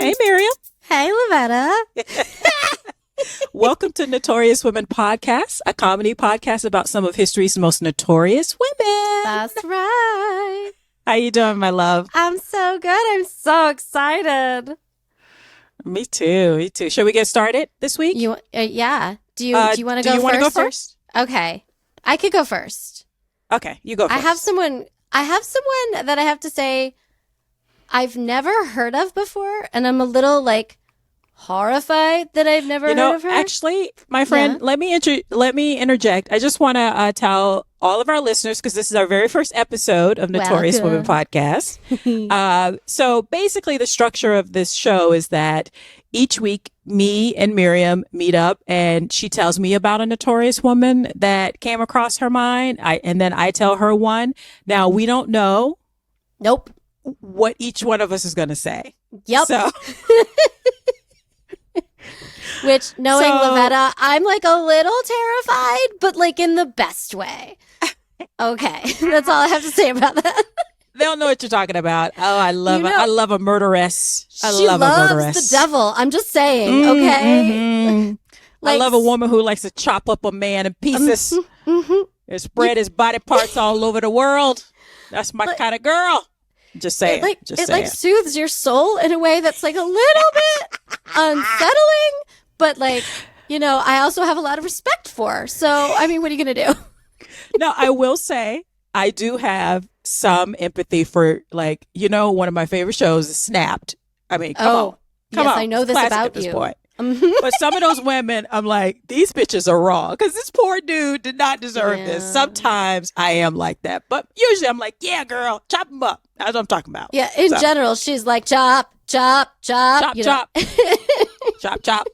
Hey, Miriam. Hey, Lavetta. Welcome to Notorious Women Podcast, a comedy podcast about some of history's most notorious women. That's right. How you doing, my love? I'm so good. I'm so excited. Me too. Me too. Shall we get started this week? Yeah. Do you want to go first? Do you want to go first? Okay. I could go first. Okay, you go first. I have someone that I have to say I've never heard of before, and I'm a little horrified that I've never heard of her. Actually, my friend, let me interject. I just want to tell all of our listeners, because this is our very first episode of Notorious Women Podcast. So basically the structure of this show is that each week me and Miriam meet up and she tells me about a notorious woman that came across her mind. And then I tell her one. Now, we don't know. Nope. What each one of us is going to say. Yep. So... Which, knowing Lavetta, I'm a little terrified, but in the best way. Okay. That's all I have to say about that. They'll know what you're talking about. Oh, I love I love a murderess. She loves the devil. I'm just saying, okay? Mm-hmm. I love a woman who likes to chop up a man in pieces and spread his body parts all over the world. That's my kind of girl. Just saying. It soothes your soul in a way that's a little bit unsettling, but I also have a lot of respect for her. So, I mean, what are you going to do? No, I will say I do have some empathy for one of my favorite shows is Snapped. I mean, come on. I know this about you. But some of those women, I'm like, these bitches are wrong because this poor dude did not deserve this. Sometimes I am like that, but usually I'm like, yeah, girl, chop him up. That's what I'm talking about. Yeah, in general, she's like, chop, chop, chop, chop, chop, chop.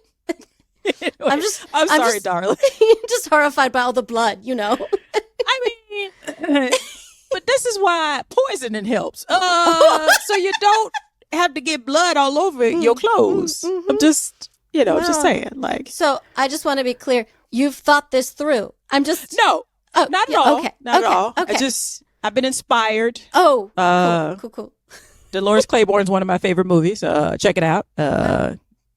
Anyway, I'm sorry, darling. Just horrified by all the blood, I mean, but this is why poisoning helps. So you don't have to get blood all over your clothes. I'm just, just saying. So I just want to be clear. You've thought this through. I'm just not at all. Okay. Not at all. Okay. I've been inspired. Oh, cool. Dolores Claiborne is one of my favorite movies. Check it out.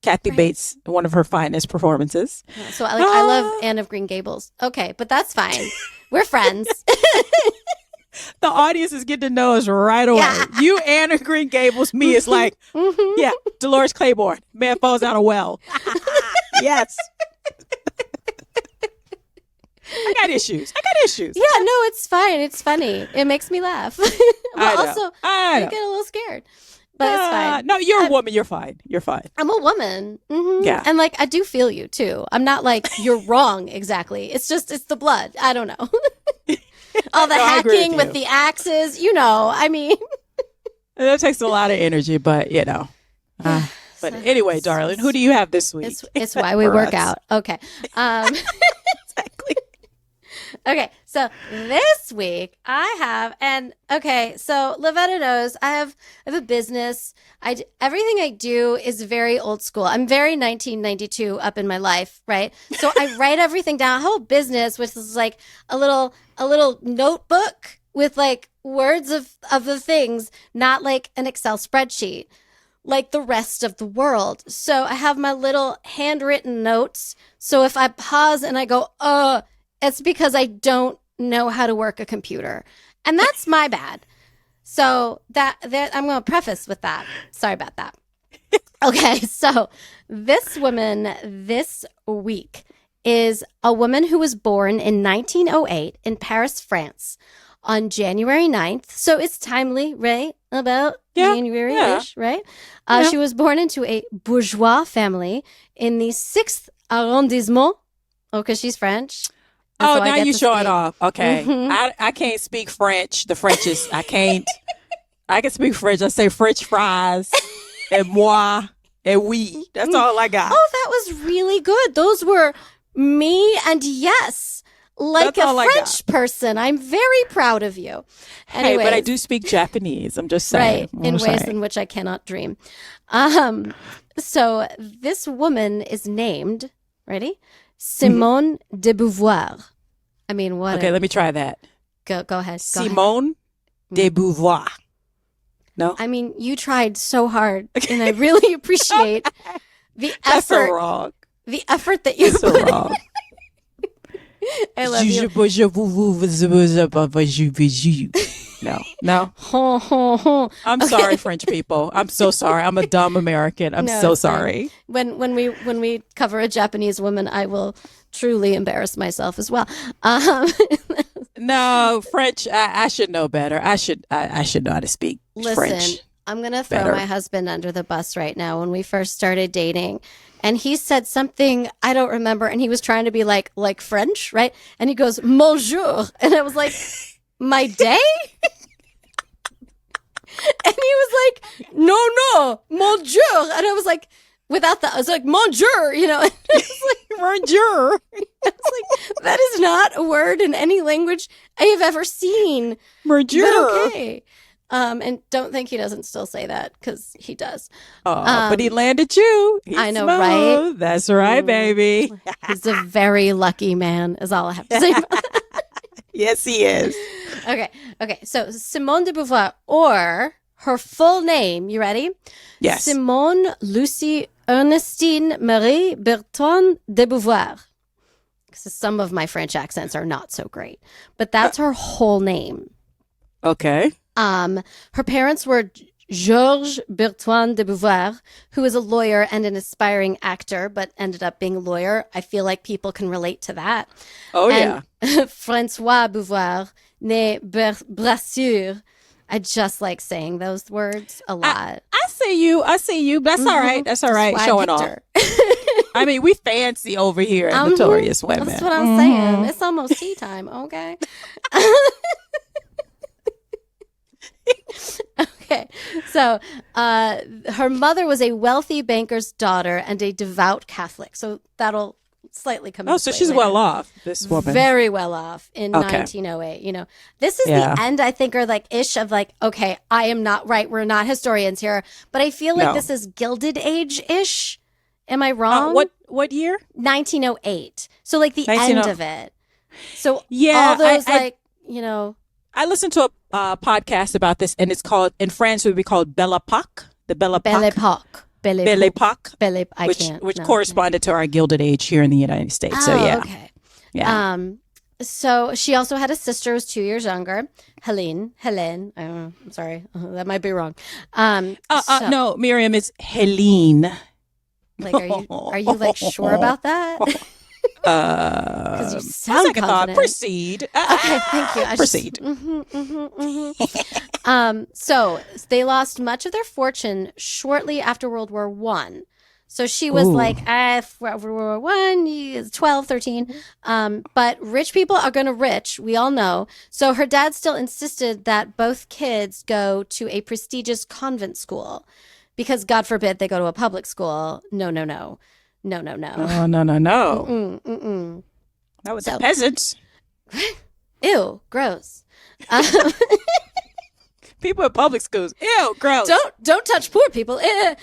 Kathy Bates, one of her finest performances. So I love Anne of Green Gables. Okay, but that's fine. We're friends. The audience is getting to know us right away. Yeah. You, Anne of Green Gables, me is yeah, Dolores Claiborne. Man falls down a well. Yes. I got issues. Yeah, no, it's fine. It's funny. It makes me laugh. I get a little scared. But it's fine. No, you're a woman. You're fine. I'm a woman. Mm-hmm. Yeah. And I do feel you too. I'm not you're wrong exactly. It's the blood. I don't know. All the hacking with the axes, I mean. That takes a lot of energy, but but anyway, darling, who do you have this week? It's why we work out. Okay. Exactly. Okay, so this week I have, so Lavetta knows I have a business. Everything I do is very old school. I'm very 1992 up in my life, right? So I write everything down. I have a business, which is a little notebook with words of the things, not an Excel spreadsheet, like the rest of the world. So I have my little handwritten notes. So if I pause and I go, it's because I don't know how to work a computer. And that's my bad. So that I'm going to preface with that. Sorry about that. Okay, so this woman this week is a woman who was born in 1908 in Paris, France on January 9th. So it's timely, right? About January-ish, right? She was born into a bourgeois family in the 6th arrondissement. Oh, because she's French. Oh, now you show it off. Okay. I can't speak French. The French is, I can't. I can speak French. I say French fries and moi and oui. That's all I got. Oh, that was really good. Those were me and yes. Like a French person. I'm very proud of you. Anyways, hey, but I do speak Japanese. I'm just saying. Right. In ways in which I cannot dream. So this woman is named, ready? Simone de Beauvoir. I mean, what? Okay, let me try that. Go ahead. Simone de Beauvoir. No. I mean, you tried so hard, and I really appreciate the effort. That's so wrong. The effort that you put wrong. I love you. No. I'm sorry, French people. I'm so sorry. I'm a dumb American. I'm so sorry. When we cover a Japanese woman, I will truly embarrass myself as well. No, French. I should know better. I should know how to speak French. Listen, I'm gonna throw my husband under the bus right now. When we first started dating, and he said something I don't remember, and he was trying to be like French, right? And he goes bonjour, and I was like, my day. And he was like, no, bonjour. And I was like, I was like, bonjour, you know. And I was like, bonjour. I was like, that is not a word in any language I have ever seen. Bonjour. But okay. And don't think he doesn't still say that, because he does. But he landed you. I know, right? That's right, baby. He's a very lucky man, is all I have to say. Yes, he is. Okay. So Simone de Beauvoir, or her full name, you ready? Yes. Simone Lucie Ernestine Marie Bertrand de Beauvoir. Because some of my French accents are not so great, but that's her whole name. Okay. Her parents were Georges Bertrand de Beauvoir, who is a lawyer and an aspiring actor, but ended up being a lawyer. I feel like people can relate to that. Oh, and François Beauvoir, né Brasseur. I just like saying those words a lot. I see you. That's all right. That's all right. Showing off. I mean, we fancy over here at Notorious Women. That's what I'm saying. It's almost tea time, okay? Okay, so her mother was a wealthy banker's daughter and a devout Catholic. So that'll slightly come. Oh, so she's well off, this woman. Very well off in 1908. You know, this is the end, I think, or like ish of like, okay, I am not right. We're not historians here, but I feel like this is Gilded Age ish. Am I wrong? What year? 1908. So like the end of it. So all those you know. I listened to a podcast about this, and it's called, in France, it would be called Belle Époque. The Belle Époque. Belle Époque. Which corresponded to our Gilded Age here in the United States. Oh, so, yeah. Okay. Yeah. So she also had a sister who was 2 years younger, Helene. I'm sorry. That might be wrong. No, Miriam, it's Helene. Like, are you like sure about that? Because you sound confident. Proceed. Okay, thank you. Proceed. So they lost much of their fortune shortly after World War I. So she was World War I, 12, 13. But rich people are going to rich, we all know. So her dad still insisted that both kids go to a prestigious convent school, because God forbid they go to a public school. No. Oh, no. Not with the peasants. Ew, gross. People in public schools. Ew, gross. Don't touch poor people. Hey,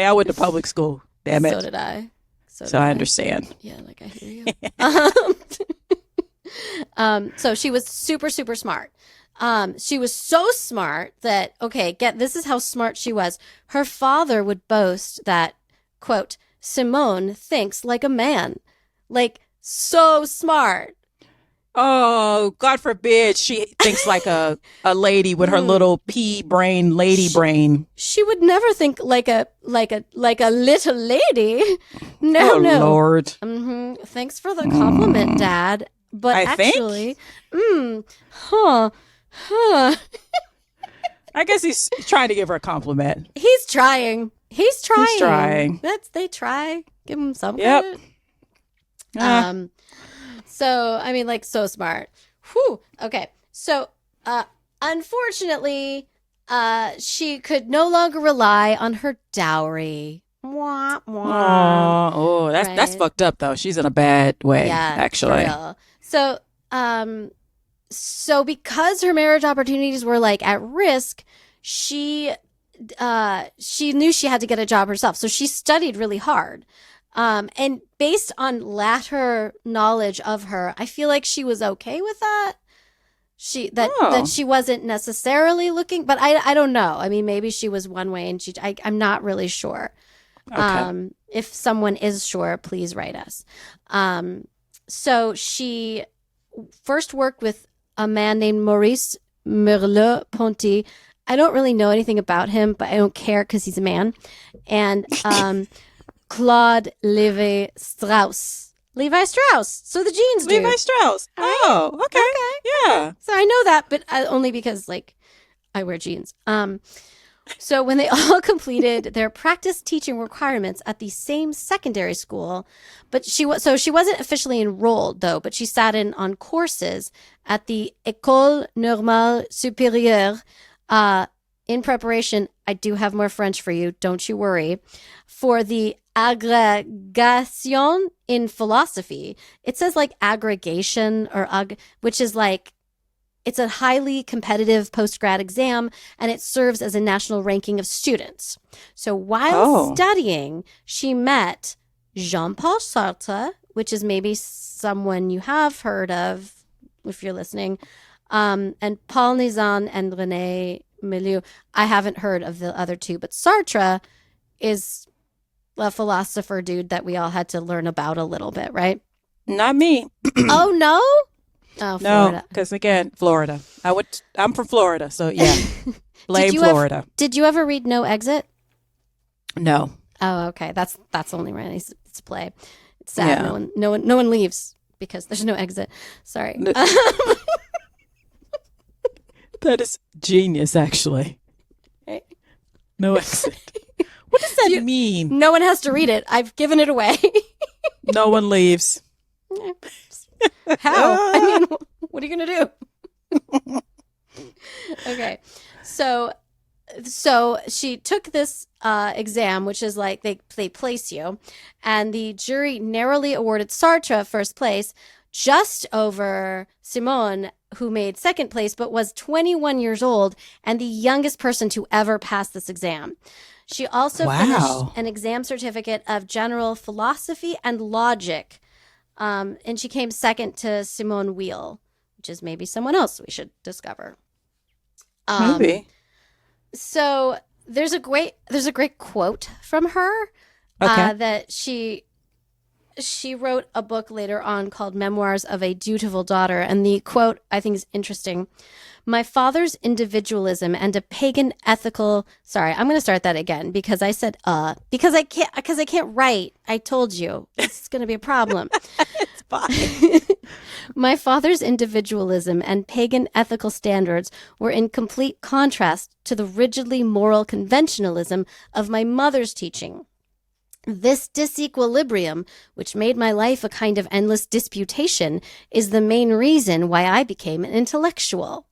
I went to public school. Damn it. So did I. So I understand. Yeah, like I hear you. So she was super, super smart. She was so smart that, this is how smart she was. Her father would boast that, quote, Simone thinks like a man. Like, so smart. Oh, God forbid she thinks like a lady with her little pea brain, lady brain. She would never think like a little lady. No. Lord. Thanks for the compliment, Dad. But actually, I guess he's trying to give her a compliment. He's trying. They try. Give him some credit. So, I mean, like, so smart. Whew. Okay. So, unfortunately, she could no longer rely on her dowry. Mwah, mwah. Oh, that's fucked up, though. She's in a bad way, actually. For real. So, so because her marriage opportunities were like at risk, she knew she had to get a job herself. So she studied really hard. And based on latter knowledge of her, I feel like she was okay with that. That she wasn't necessarily looking, but I don't know. I mean, maybe she was one way and I'm not really sure. Okay. If someone is sure, please write us. So she first worked with a man named Maurice Merleau-Ponty. I don't really know anything about him, but I don't care because he's a man. And Claude Levi-Strauss. Levi-Strauss. So the jeans dude. Levi-Strauss. Right? Oh, okay. Yeah. So I know that, but only because I wear jeans. So when they all completed their practice teaching requirements at the same secondary school, but she wasn't officially enrolled though, but she sat in on courses at the École Normale Supérieure in preparation. I do have more French for you, don't you worry, for the agrégation in philosophy. It says aggregation which is it's a highly competitive post-grad exam, and it serves as a national ranking of students. So while studying, she met Jean-Paul Sartre, which is maybe someone you have heard of if you're listening, and Paul Nizan and René Milieu. I haven't heard of the other two, but Sartre is a philosopher dude that we all had to learn about a little bit, right? Not me. Oh, no? Oh, Florida. No, because again, Florida. I'm from Florida, so yeah. Blame Florida. Did you ever read No Exit? No. Oh, okay. That's only right. It's a play. It's sad. Yeah. No one leaves because there's no exit. Sorry. That is genius, actually. Right. No exit. What does that mean? No one has to read it. I've given it away. No one leaves. How? I mean, what are you going to do? Okay. So she took this exam, which is they place you, and the jury narrowly awarded Sartre first place, just over Simone, who made second place, but was 21 years old and the youngest person to ever pass this exam. She also finished an exam certificate of general philosophy and logic. And she came second to Simone Weil, which is maybe someone else we should discover. Maybe. So there's a great quote from her that she wrote a book later on called Memoirs of a Dutiful Daughter. And the quote I think is interesting. My father's individualism and a pagan ethical. Sorry, I'm going to start that again because I said because I can't write. I told you it's going to be a problem. It's fine. My father's individualism and pagan ethical standards were in complete contrast to the rigidly moral conventionalism of my mother's teaching. This disequilibrium, which made my life a kind of endless disputation, is the main reason why I became an intellectual.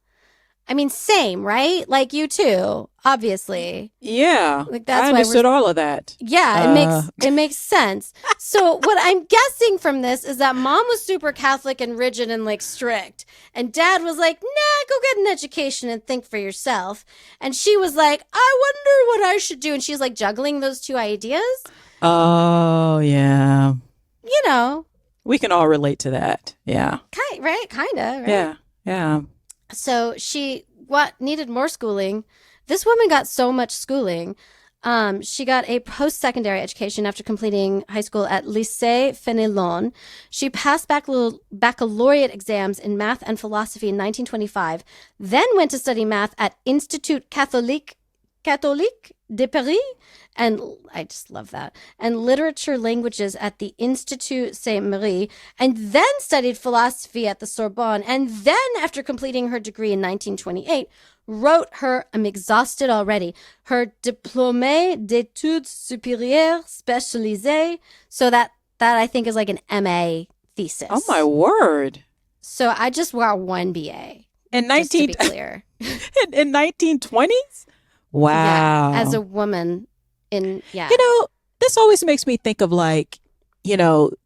I mean, same, right? Like you too, obviously. Yeah, That's I understood all of that. Yeah, it makes sense. So what I'm guessing from this is that mom was super Catholic and rigid and strict, and dad was like, "Nah, go get an education and think for yourself." And she was like, "I wonder what I should do," and she's juggling those two ideas. Oh yeah, we can all relate to that. Yeah, right, kind of. Right? Yeah. So she needed more schooling. This woman got so much schooling. She got a post-secondary education after completing high school at Lycée Fénelon. She passed baccalaureate exams in math and philosophy in 1925, then went to study math at Institut Catholique de Paris, and I just love that, and literature languages at the Institut Saint-Marie, and then studied philosophy at the Sorbonne, and then, after completing her degree in 1928, wrote I'm exhausted already, her Diplômé d'études supérieures spécialisées, so that I think is an MA thesis. Oh my word. So I just got one BA. In to be clear. in 1920s? Wow. Yeah, as a woman this always makes me think of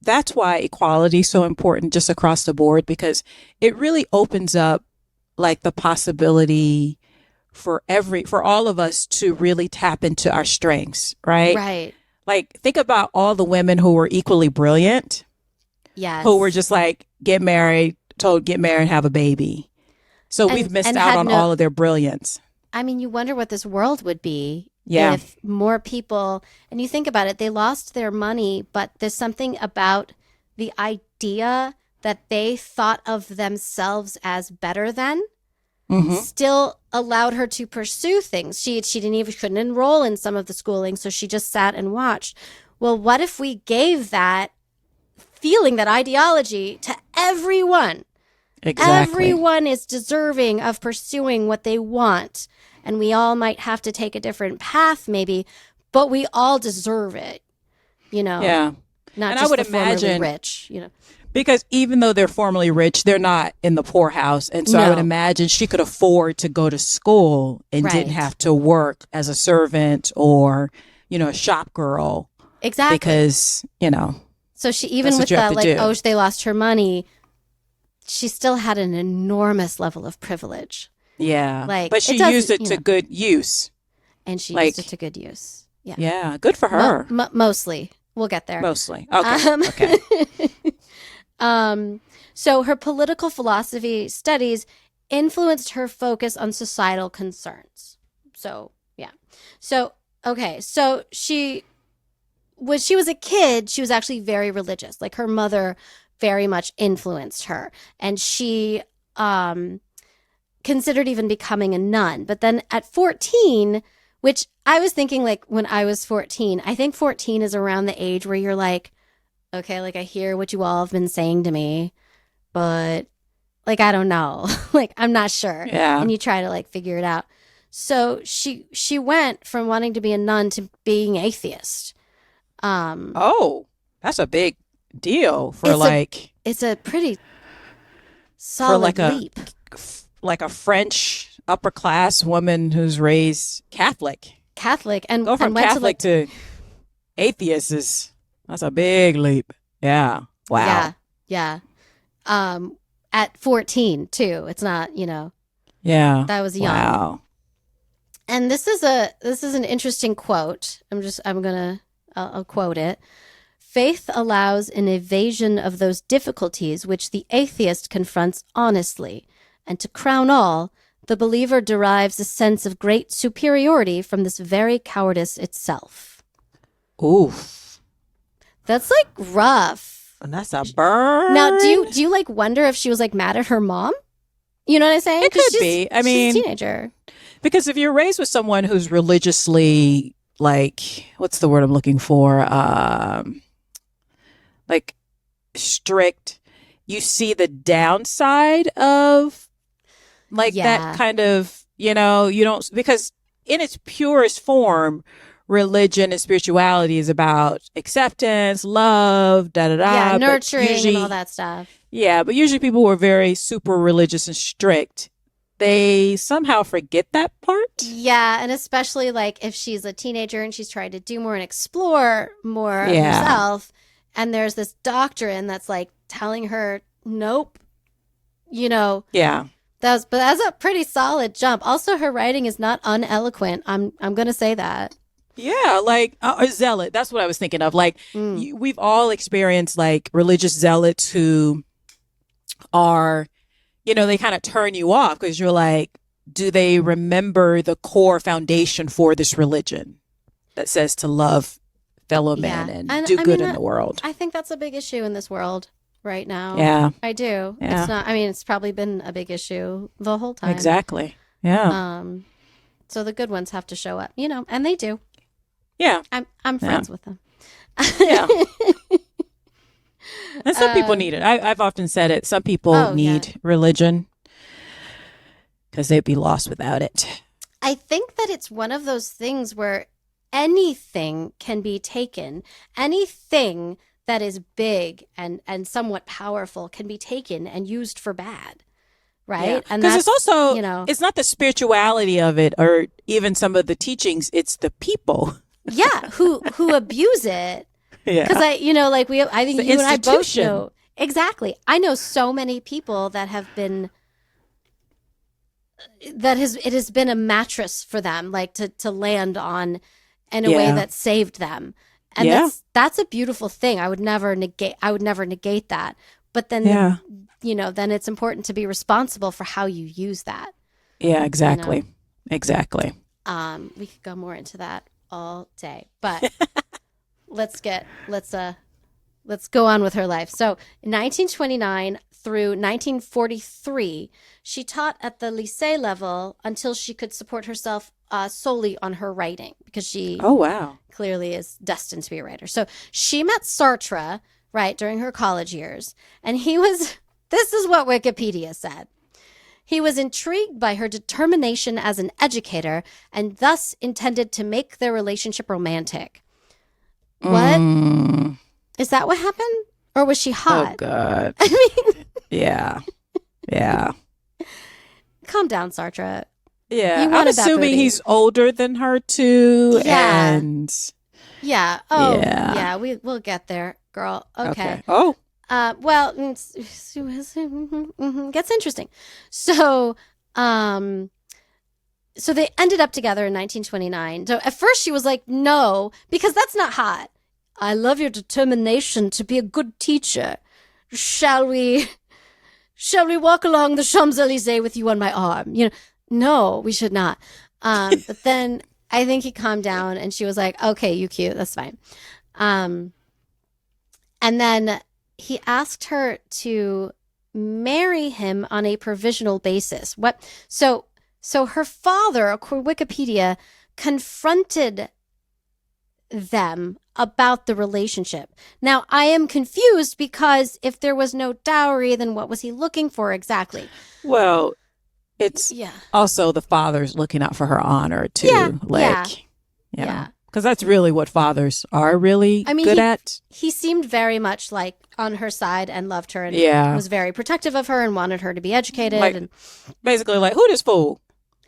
that's why equality is so important just across the board, because it really opens up the possibility for all of us to really tap into our strengths, right? Right. Think about all the women who were equally brilliant. Yes. Who were just get married, told get married, have a baby. So we've missed out on all of their brilliance. I mean, you wonder what this world would be if more people, and you think about it, they lost their money, but there's something about the idea that they thought of themselves as better than still allowed her to pursue things. She couldn't enroll in some of the schooling, so she just sat and watched. Well, what if we gave that feeling, that ideology, to everyone? Exactly. Everyone is deserving of pursuing what they want. And we all might have to take a different path, maybe, but we all deserve it, Yeah. Not and just I would the formerly imagine, rich, Because even though they're formerly rich, they're not in the poorhouse. And so I would imagine she could afford to go to school and didn't have to work as a servant or, a shop girl. Exactly. Because, So she, even with the, they lost her money, she still had an enormous level of privilege. Yeah. But she used it to good use. And she used it to good use. Yeah. Yeah. Good for her. Mostly. We'll get there. Mostly. Okay. So her political philosophy studies influenced her focus on societal concerns. So, yeah. So, okay. So when she was a kid, she was actually very religious. Like, her mother very much influenced her. And she considered even becoming a nun. But then at 14, which I was thinking, like, when I was 14, I think 14 is around the age where you're like, okay, like, I hear what you all have been saying to me, but, like, I don't know. Like, I'm not sure. Yeah. And you try to, like, figure it out. So she went from wanting to be a nun to being atheist. That's a big deal for it's a pretty solid leap. Like a French upper class woman who's raised Catholic and go from Catholic to atheist that's a big leap. Yeah. Wow. Yeah. At 14 too. It's not, Yeah. That was young. Wow. And this is an interesting quote. I'll quote it. Faith allows an evasion of those difficulties which the atheist confronts honestly. And to crown all, the believer derives a sense of great superiority from this very cowardice itself. Oof. That's like rough. And that's a burn. Now, do you like wonder if she was like mad at her mom? You know what I'm saying? It could be. I mean, she's a teenager. Because if you're raised with someone who's religiously, like, what's the word I'm looking for? Like, strict, you see the downside of that kind of, you don't, because in its purest form, religion and spirituality is about acceptance, love, Yeah, nurturing and all that stuff. Yeah, but usually people who are very super religious and strict, they somehow forget that part. Yeah, and especially like if she's a teenager and she's trying to do more and explore more of herself, and there's this doctrine that's like telling her, nope, Yeah. But that's a pretty solid jump. Also, her writing is not uneloquent. I'm going to say that. Yeah, like a zealot. That's what I was thinking of. Like, we've all experienced like religious zealots who are, they kind of turn you off because you're like, do they remember the core foundation for this religion that says to love fellow men and do good in the world? I think that's a big issue in this world right now. Yeah. I do. Yeah. It's not, it's probably been a big issue the whole time. Exactly. Yeah. So the good ones have to show up, and they do. Yeah. I'm friends with them. Yeah. And some people need it. I've often said it. Some people need religion because they'd be lost without it. I think that it's one of those things where anything can be taken. Anything that is big and somewhat powerful can be taken and used for bad. Right? Yeah. And because it's also, it's not the spirituality of it or even some of the teachings. It's the people. Yeah. Who abuse it. Yeah. Because I think you and I both know. Exactly. I know so many people that have been, it has been a mattress for them, like to land on in a way that saved them. And that's a beautiful thing. I would never negate that. But then, then it's important to be responsible for how you use that. Yeah, exactly. Exactly. We could go more into that all day, but let's go on with her life. So 1929 through 1943, she taught at the lycée level until she could support herself solely on her writing, because she clearly is destined to be a writer. So she met Sartre, right, during her college years, and this is what Wikipedia said. He was intrigued by her determination as an educator and thus intended to make their relationship romantic. What? Is that what happened? Or was she hot? Oh, God. I mean... Yeah. Calm down, Sartre. Yeah. I'm assuming he's older than her, too. Yeah. And... Yeah. Oh, yeah. We'll get there, girl. Okay. Oh. Well, gets interesting. So they ended up together in 1929. So at first she was like, no, because that's not hot. I love your determination to be a good teacher. Shall we walk along the Champs-Élysées with you on my arm? No, we should not. But then I think he calmed down and she was like, okay, you cute. That's fine. And then he asked her to marry him on a provisional basis. What? So her father, according to Wikipedia, confronted them about the relationship. Now, I am confused because if there was no dowry, then what was he looking for exactly? Well, it's also the father's looking out for her honor too. Yeah. Because that's really what fathers are really good at. He seemed very much like on her side and loved her and was very protective of her and wanted her to be educated. And basically like, who this fool?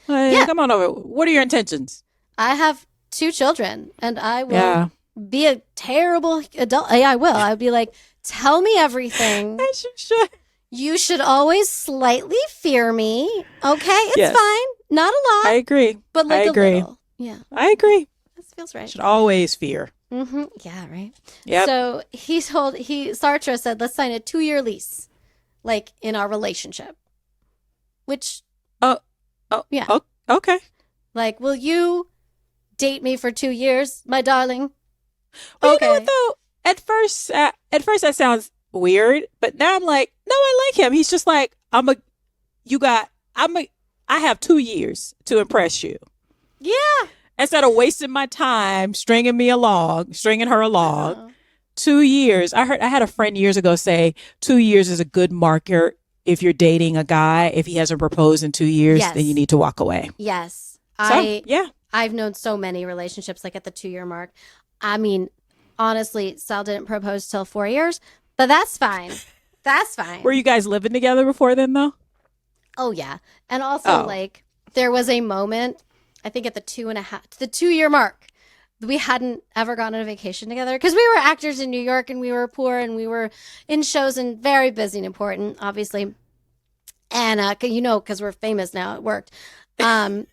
Hey, come on over. What are your intentions? I have 2 children and I will be a terrible adult. I will. I would be like, tell me everything. As you should. You should always slightly fear me. Okay, it's fine. Not a lot. I agree. But like a little. Yeah. I agree. Feels right. Should always fear. Mm-hmm. Yeah, right. Yep. So Sartre said, let's sign a 2-year lease, like in our relationship. Which, okay. Like, will you date me for 2 years, my darling? Well, you know what though? At first that sounds weird, but now I'm like, no, I like him. He's just like, I have 2 years to impress you. Yeah. Instead of wasting my time stringing her along, 2 years. I had a friend years ago say 2 years is a good marker if you're dating a guy. If he hasn't proposed in 2 years, then you need to walk away. Yes. I've known so many relationships like at the 2-year mark. I mean, honestly, Sal didn't propose till 4 years, but that's fine. That's fine. Were you guys living together before then, though? Oh, yeah. And also, like, there was a moment, I think at the 2-year mark, we hadn't ever gone on a vacation together because we were actors in New York and we were poor and we were in shows and very busy and important, obviously. And, because we're famous now, it worked. And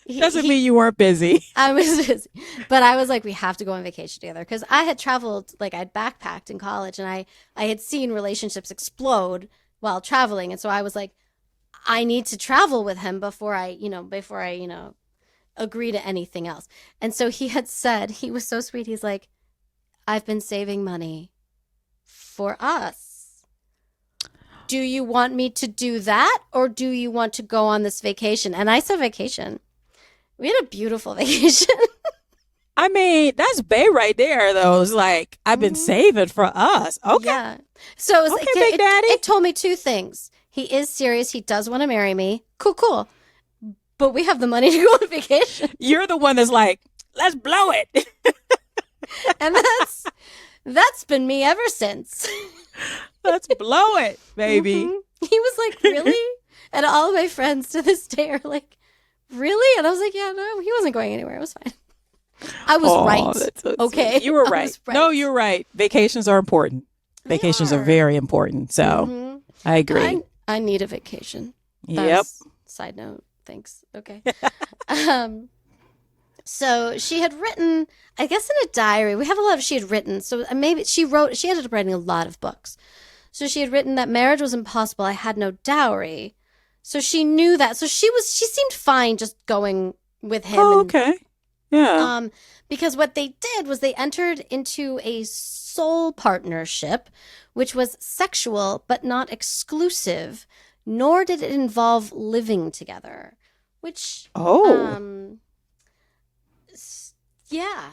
doesn't mean you weren't busy. I was busy, but I was like, we have to go on vacation together because I had traveled, like I'd backpacked in college and I had seen relationships explode while traveling. And so I was like, I need to travel with him before I agree to anything else. And so he had said, he was so sweet. He's like, I've been saving money for us. Do you want me to do that? Or do you want to go on this vacation? And I said vacation. We had a beautiful vacation. I mean, that's Bay right there, though. It's like, I've been saving for us. Okay. Yeah. So it was Big Daddy. It told me 2 things. He is serious. He does want to marry me. Cool. But we have the money to go on vacation. You're the one that's like, let's blow it. And that's been me ever since. Let's blow it, baby. Mm-hmm. He was like, really? And all of my friends to this day are like, really? And I was like, yeah, no, he wasn't going anywhere. It was fine. I was right. So okay. You were right. No, you're right. Vacations are important. Vacations are very important. So I agree. I need a vacation. Yep. Side note. Thanks. Okay. So she had written, I guess in a diary, we have a lot of she had written. So maybe she ended up writing a lot of books. So she had written that marriage was impossible. I had no dowry. So she knew that. So she seemed fine just going with him. Oh, okay. Yeah. Because what they did was they entered into a soul partnership, which was sexual but not exclusive, nor did it involve living together. Which, yeah.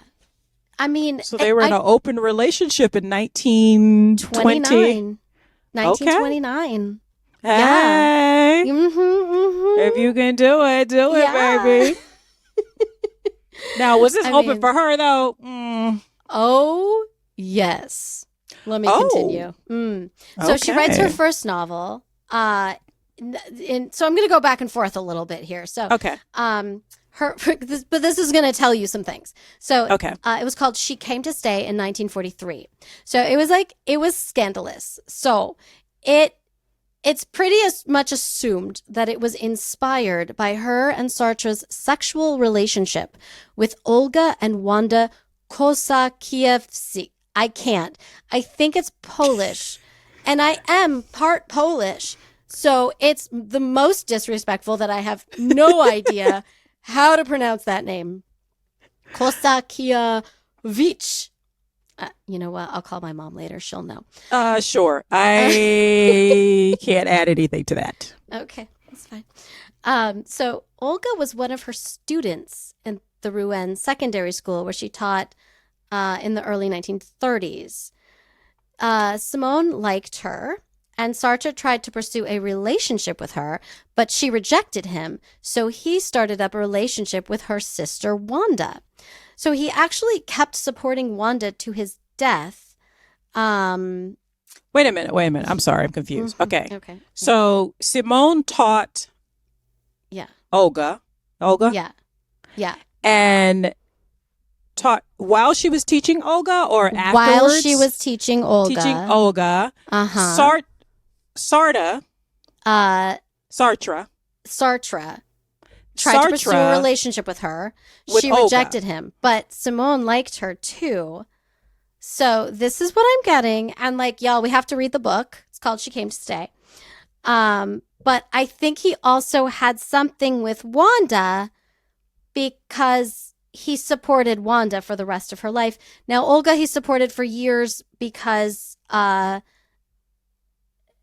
I mean, so they were in an open relationship in 1920. 1929. Okay. Hey. Yeah. Mm-hmm. If you can do it, baby. Now, was this open for her, though? Oh, yes. Let me continue. So she writes her first novel. So I'm going to go back and forth a little bit here. So, okay. But this is going to tell you some things. So, it was called She Came to Stay in 1943. So it was scandalous. So it's pretty much assumed that it was inspired by her and Sartre's sexual relationship with Olga and Wanda Kosakiewicz. I can't. I think it's Polish, and I am part Polish, so it's the most disrespectful that I have no idea how to pronounce that name. Kosakiewicz. You know what? I'll call my mom later. She'll know. Sure. I can't add anything to that. Okay, that's fine. So Olga was one of her students in the Rouen Secondary School, where she taught in the early 1930s. Simone liked her, and Sartre tried to pursue a relationship with her, but she rejected him. So he started up a relationship with her sister, Wanda. So he actually kept supporting Wanda to his death. Wait a minute. I'm sorry. I'm confused. Mm-hmm. Okay. So Simone taught Olga. Yeah. And taught while she was teaching Olga or afterwards? While she was teaching Olga. Uh-huh. Sartre tried to pursue a relationship with her. She rejected him, but Simone liked her too. So this is what I'm getting. And y'all, we have to read the book. It's called She Came to Stay. But I think he also had something with Wanda because he supported Wanda for the rest of her life. Now, Olga, he supported for years because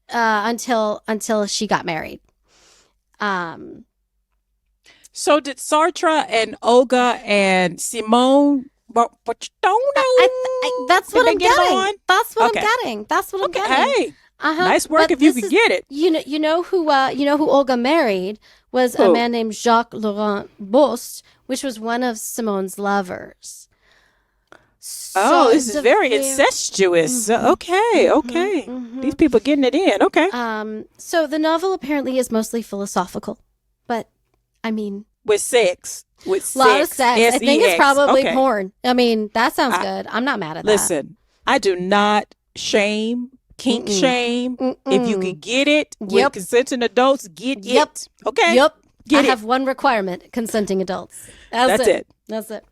until she got married. So did Sartre and Olga and Simone, but you don't know. That's what I'm getting. That's what I'm getting. Hey, nice work if you can get it. You know who Olga married was a man named Jacques Laurent Bost, which was one of Simone's lovers. So this is very incestuous. Okay. These people getting it in. Okay. So the novel apparently is mostly philosophical, but I mean, with sex. A lot of sex. S-E-X. I think it's probably porn. I mean, that sounds good. I'm not mad at that. Listen, I do not shame, kink shame. If you can get it with consenting adults, get it. Okay? Yep. I have one requirement: consenting adults. That's it. That's it.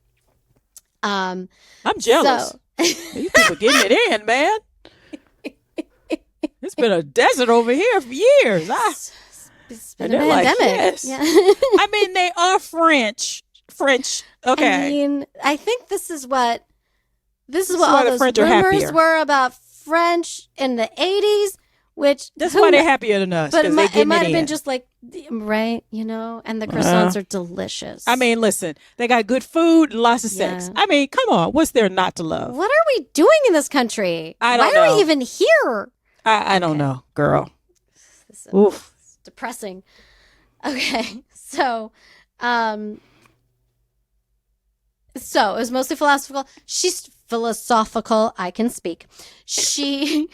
I'm jealous. These people getting it in, man. It's been a desert over here for years. It's been a pandemic. Yeah. I mean, they are French. Okay. I mean, I think this is what all those French rumors were about French in the 80s, which that's why they're happier than us. But it might have been just right, and the croissants are delicious. I mean, listen, they got good food and lots of sex. I mean, come on, what's there not to love? What are we doing in this country? I don't know. Why are we even here? I don't know, girl. Oof. Depressing. Okay, so it was mostly philosophical. She's philosophical. I can speak. She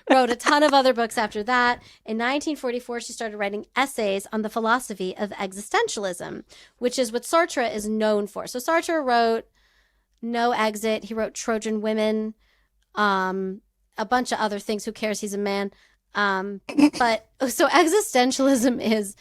wrote a ton of other books after that. In 1944, she started writing essays on the philosophy of existentialism, which is what Sartre is known for. So Sartre wrote No Exit. He wrote Trojan Women, a bunch of other things. Who cares? He's a man. But so existentialism is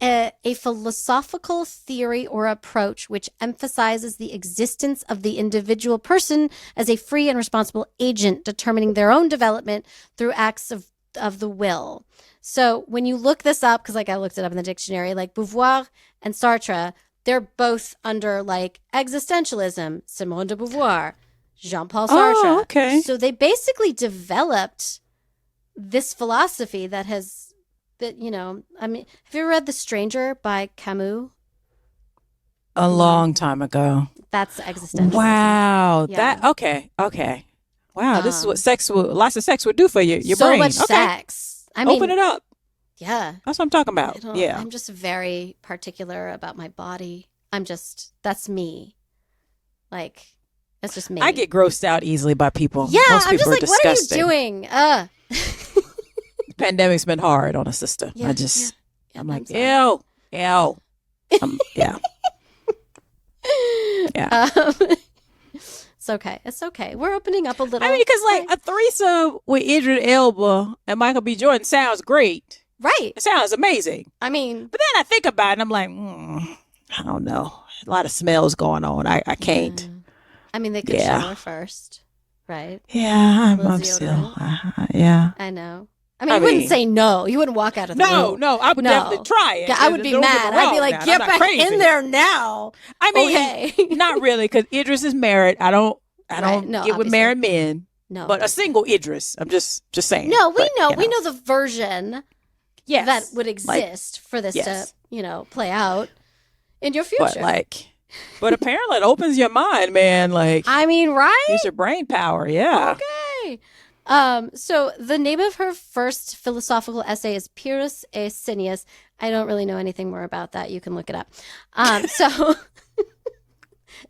a philosophical theory or approach which emphasizes the existence of the individual person as a free and responsible agent determining their own development through acts of the will. So when you look this up, because like I looked it up in the dictionary, like Beauvoir and Sartre, they're both under like existentialism, Simone de Beauvoir, Jean-Paul Sartre. Oh, okay. So they basically developed this philosophy that, you know, I mean, have you ever read The Stranger by Camus? A long time ago. That's existentialism. Wow. Yeah. Okay. Wow, this is what lots of sex would do for you. Your brain. So much sex. I mean, open it up. Yeah. That's what I'm talking about. Yeah. I'm just very particular about my body. That's me. Like, that's just me. I get grossed out easily by people. Yeah, Most I'm just people like, are what are you disgusting. doing? The pandemic's been hard on a sister. Yeah, I'm like, ew. Yeah. Yeah. It's okay. We're opening up a little. I mean, because like a threesome with Idris Elba and Michael B. Jordan sounds great. Right. It sounds amazing. I mean, but then I think about it and I'm like, I don't know. A lot of smells going on. I can't. I mean, they could shower first, right? Yeah, I'm still. Yeah. I know. I mean, you wouldn't say no. You wouldn't walk out of the room. No, I would definitely try it. Yeah, I would be mad. I'd be like, get back in there now. I mean, not really, because Idris is married. I don't get with married men. No, but a single Idris. I'm just saying. No, we know the version. Yes. That would exist for this to, play out in your future. But apparently it opens your mind, man. Like, I mean, right? Use your brain power. Yeah. Okay. So the name of her first philosophical essay is Pyrrhus et Cineas. I don't really know anything more about that. You can look it up. So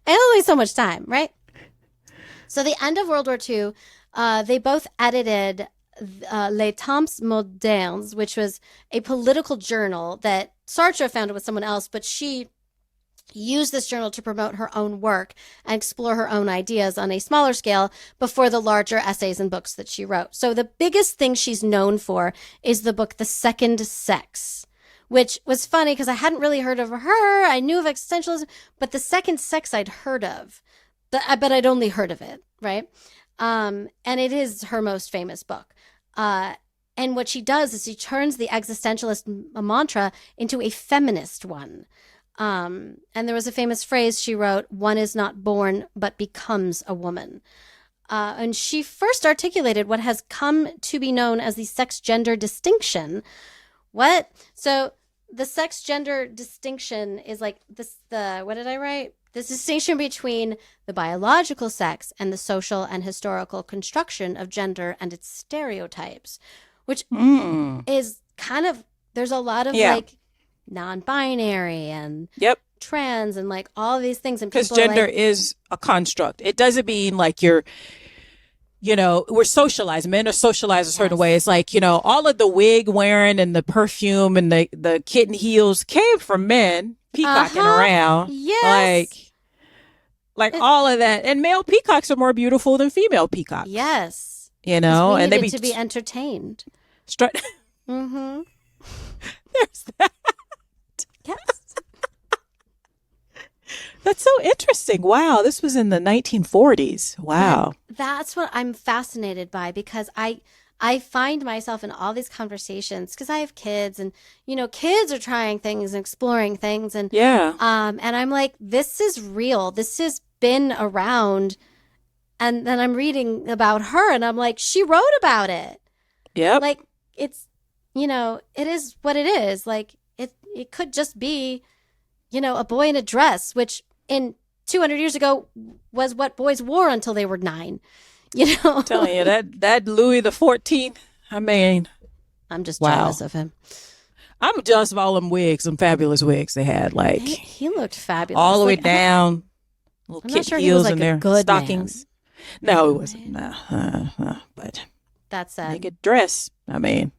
and only so much time, right? So the end of World War II, they both edited Les Temps Modernes, which was a political journal that Sartre founded with someone else, but she used this journal to promote her own work and explore her own ideas on a smaller scale before the larger essays and books that she wrote. So the biggest thing she's known for is the book The Second Sex, which was funny because I hadn't really heard of her. I knew of existentialism, but The Second Sex I'd heard of, but I'd only heard of it, right? And it is her most famous book. And what she does is she turns the existentialist mantra into a feminist one. And there was a famous phrase she wrote, "One is not born, but becomes a woman." And she first articulated what has come to be known as the sex-gender distinction. What? So the sex-gender distinction is like this, what did I write? This distinction between the biological sex and the social and historical construction of gender and its stereotypes, which is kind of, there's a lot of like non-binary and trans and like all these things. And because gender is a construct. It doesn't mean like we're socialized. Men are socialized a certain way. It's like, all of the wig wearing and the perfume and the kitten heels came from men peacocking around. Yes. Like all of that. And male peacocks are more beautiful than female peacocks. Yes. And they need to be entertained. Mm-hmm. There's that. Yes. That's so interesting. Wow. This was in the 1940s. Wow. That's what I'm fascinated by, because I find myself in all these conversations because I have kids and, kids are trying things and exploring things. And, and I'm like, this is real. This has been around. And then I'm reading about her and I'm like, she wrote about it. Yeah. Like it's, it is what it is. Like it could just be, a boy in a dress, which in 200 years ago was what boys wore until they were 9. I'm telling you that Louis the 14th. I mean, I'm just jealous of him. I'm jealous of all them wigs, some fabulous wigs they had. Like he looked fabulous, all the way down. Little I'm kid not sure heels he was like in there, a good stockings. Man. No, it wasn't. But that's sad. Naked dress. I mean,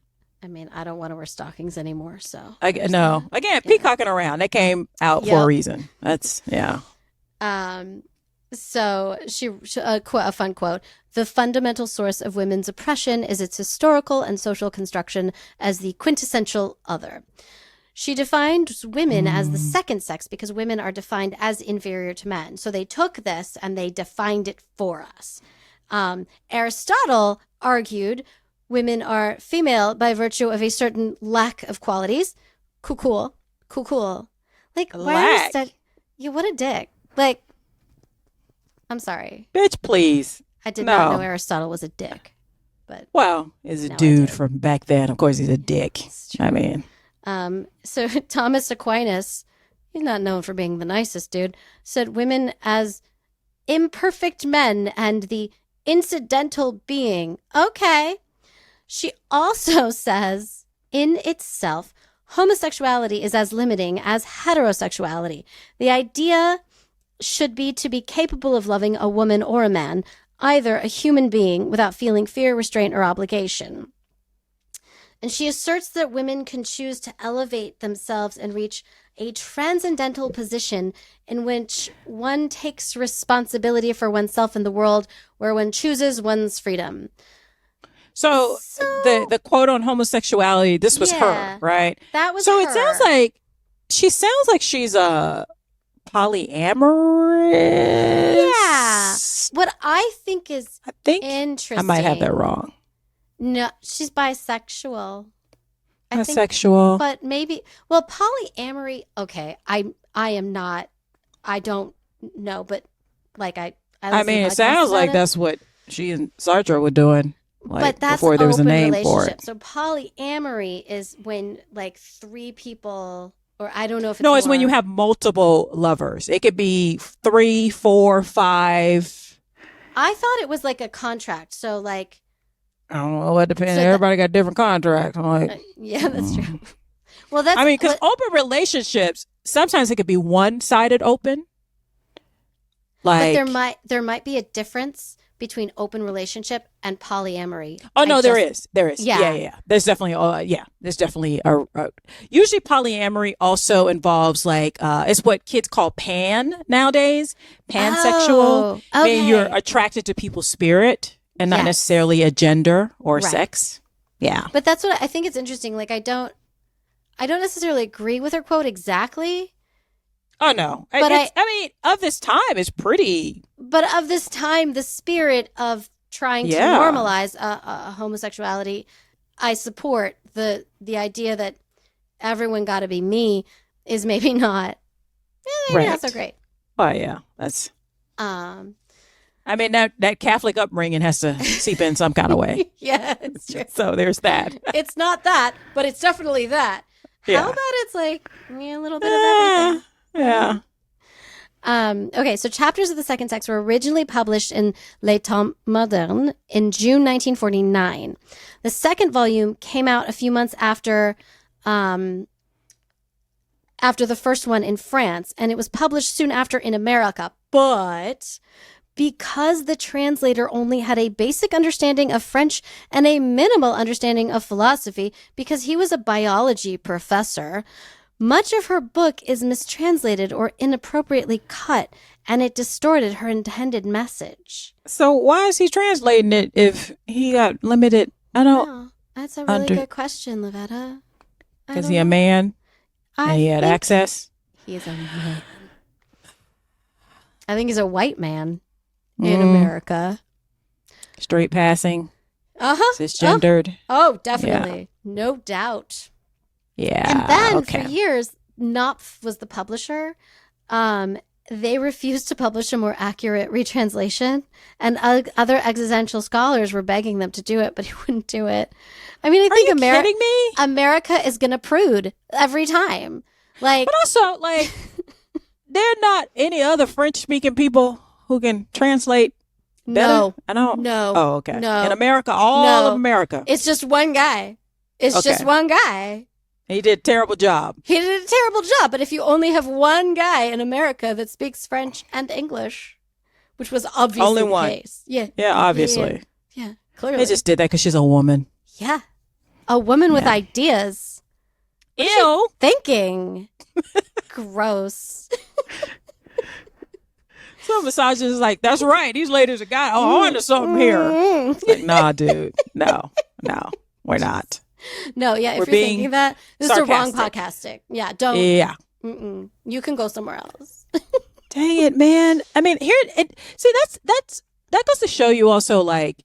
I don't want to wear stockings anymore. So no. Again, peacocking around. They came out for a reason. That's So a fun quote: "The fundamental source of women's oppression is its historical and social construction as the quintessential other." She defined women as the second sex because women are defined as inferior to men. So they took this and they defined it for us. Aristotle argued women are female by virtue of a certain lack of qualities. Cool. Like, why is that? Yeah, what a dick. Like, I'm sorry. Bitch, please. I did not know Aristotle was a dick. But well, he's a dude from back then. Of course, he's a dick. I mean. So Thomas Aquinas, he's not known for being the nicest dude, said women as imperfect men and the incidental being. Okay. She also says, in itself, homosexuality is as limiting as heterosexuality. The idea should be to be capable of loving a woman or a man, either a human being without feeling fear, restraint, or obligation. And she asserts that women can choose to elevate themselves and reach a transcendental position in which one takes responsibility for oneself in the world, where one chooses one's freedom. So the quote on homosexuality, this was her, right? That was so her. So it sounds like she's a polyamorous. Yeah. What I think is interesting. I might have that wrong. No, she's bisexual. Bisexual. But maybe, well, polyamory, okay, I am not, I don't know, but like I mean, it sounds like that's what she and Sartre were doing. Like, but that's before there was a name relationship. for it. So polyamory is when like three people, or I don't know if it's it's when you have multiple lovers. It could be 3, 4, 5. I thought it was like a contract. So like, I don't know. It depends. So everybody got different contracts. I'm like, yeah, that's true. Well, that's. I mean, because open relationships sometimes it could be one-sided open. Like, but there might be a difference between open relationship and polyamory. Oh no, there is. Yeah. There's definitely. There's definitely a. Usually, polyamory also involves like it's what kids call pan nowadays. Pansexual. Okay. Meaning you're attracted to people's spirit. And not necessarily a gender or sex. Yeah. But that's what I think it's interesting. Like, I don't necessarily agree with her quote exactly. Oh, no. But I mean, of this time, it's pretty. But of this time, the spirit of trying to normalize homosexuality, I support the idea that everyone got to be me is maybe not so great. Oh, yeah. That's. I mean, that Catholic upbringing has to seep in some kind of way. Yeah, it's true. So there's that. It's not that, but it's definitely that. How about it's like a little bit of everything? Yeah. Okay, so chapters of the second sex were originally published in Les Temps Modernes in June 1949. The second volume came out a few months after the first one in France, and it was published soon after in America. But because the translator only had a basic understanding of French and a minimal understanding of philosophy, because he was a biology professor, much of her book is mistranslated or inappropriately cut, and it distorted her intended message. So why is he translating it if he got limited? I don't. Wow, that's a really good question, Lavetta. Is he a man? And he had access? He's a man. I think he's a white man. In America. Straight passing. Cisgendered. Oh, definitely. Yeah. No doubt. Yeah. And then for years, Knopf was the publisher. They refused to publish a more accurate retranslation, and other existential scholars were begging them to do it, but he wouldn't do it. I mean, I think kidding me? America is gonna prude every time. Like, but also, like, there are not any other French-speaking people who can translate better? No. I don't. No. Oh, okay. No. In America, all of America. It's just one guy. It's just one guy. He did a terrible job. He did a terrible job, but if you only have one guy in America that speaks French and English, which was obviously only the one. case. Yeah. Yeah, obviously. Yeah, clearly. They just did that because she's a woman. Yeah. A woman with ideas. What Ew. Thinking. Gross. Some misogynist is like, that's right. These ladies are got on to something here. It's like, nah, dude. No, we're not. No, yeah, if you're thinking that, this is a wrong podcasting. Yeah, don't. Yeah. You can go somewhere else. Dang it, man. I mean, that goes to show you also, like,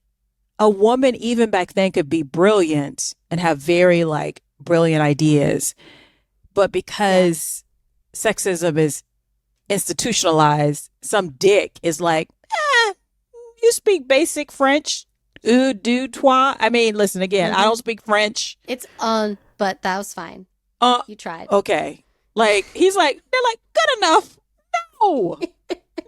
a woman even back then could be brilliant and have very, like, brilliant ideas. But because sexism is institutionalized, some dick is like, you speak basic French. Du, toi. I mean, listen, again, I don't speak French. It's but that was fine. You tried. Okay. Like, they're like, good enough. No.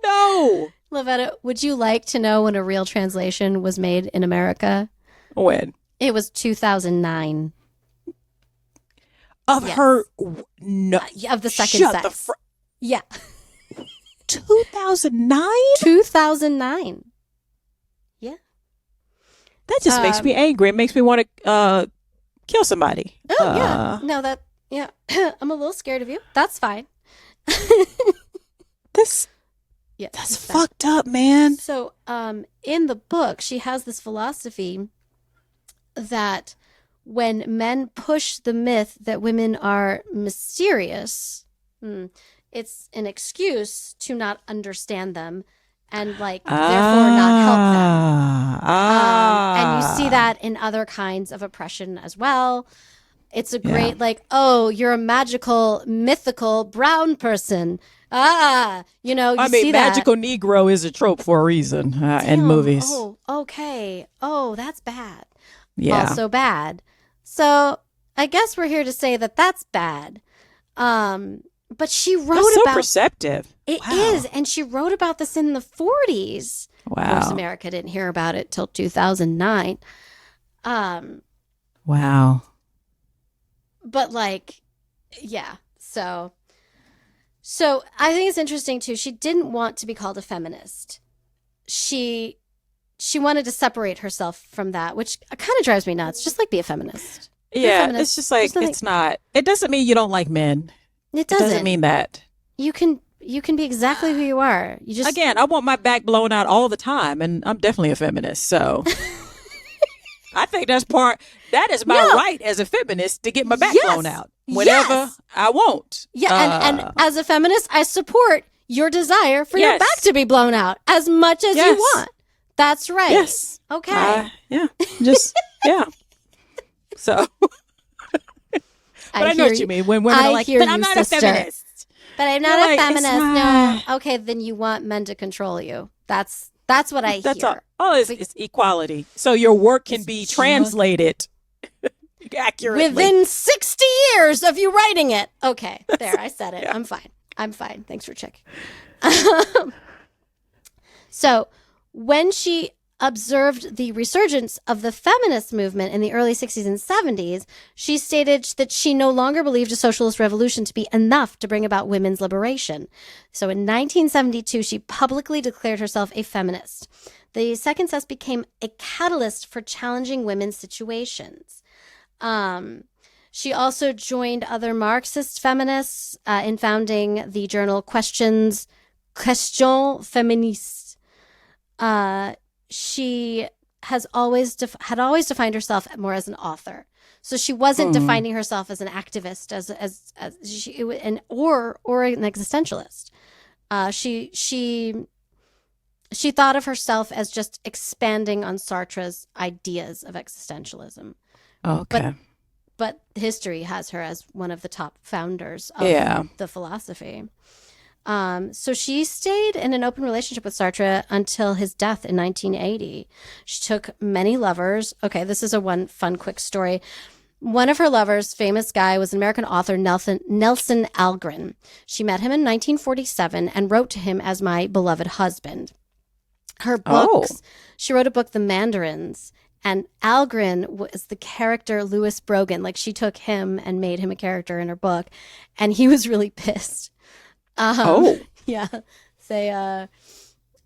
No. Lavetta, would you like to know when a real translation was made in America? When? It was 2009. Of her, no. Of the second sex. Yeah. 2009? 2009. Yeah. That just makes me angry. It makes me want to kill somebody. Oh, yeah. No, I'm a little scared of you. That's fine. That's fucked up, man. So, in the book, she has this philosophy that when men push the myth that women are mysterious, it's an excuse to not understand them and, like, therefore not help them. And you see that in other kinds of oppression as well. It's a great, like, oh, you're a magical, mythical brown person. I mean, magical Negro is a trope for a reason in movies. Oh, okay. Oh, that's bad. Yeah. Also bad. So I guess we're here to say that that's bad. But she wrote that's so about perceptive. It is, and she wrote about this in the 40s. Wow. Of course, America didn't hear about it till 2009. Wow. But, like, yeah. So I think it's interesting too. She didn't want to be called a feminist. She wanted to separate herself from that, which kind of drives me nuts. Just, like, be a feminist. It's just like, it's not. It doesn't mean you don't like men. It doesn't mean that. You can be exactly who you are. You just, again, I want my back blown out all the time, and I'm definitely a feminist. So I think that is my right as a feminist to get my back blown out whenever I want. Yeah, and as a feminist, I support your desire for your back to be blown out as much as you want. That's right. Yes. Okay. So. But I know what you mean when women are like, but I'm not a feminist. But I'm not a feminist. No. Okay, then you want men to control you. That's what I hear. It's equality. So your work can be translated accurately. Within 60 years of you writing it. Okay, there, I said it. I'm fine. Thanks for checking. So when she observed the resurgence of the feminist movement in the early 60s and 70s, she stated that she no longer believed a socialist revolution to be enough to bring about women's liberation. So in 1972, she publicly declared herself a feminist. The second sex became a catalyst for challenging women's situations. She also joined other Marxist feminists in founding the journal Questions Féministes. She had always defined herself more as an author, so she wasn't defining herself as an activist, or an existentialist. She thought of herself as just expanding on Sartre's ideas of existentialism. Okay, but history has her as one of the top founders of the philosophy. So she stayed in an open relationship with Sartre until his death in 1980. She took many lovers. Okay, this is one fun, quick story. One of her lovers, famous guy, was an American author, Nelson Algren. She met him in 1947 and wrote to him as my beloved husband. Her books, she wrote a book, The Mandarins, and Algren was the character Louis Brogan. Like, she took him and made him a character in her book, and he was really pissed. Yeah.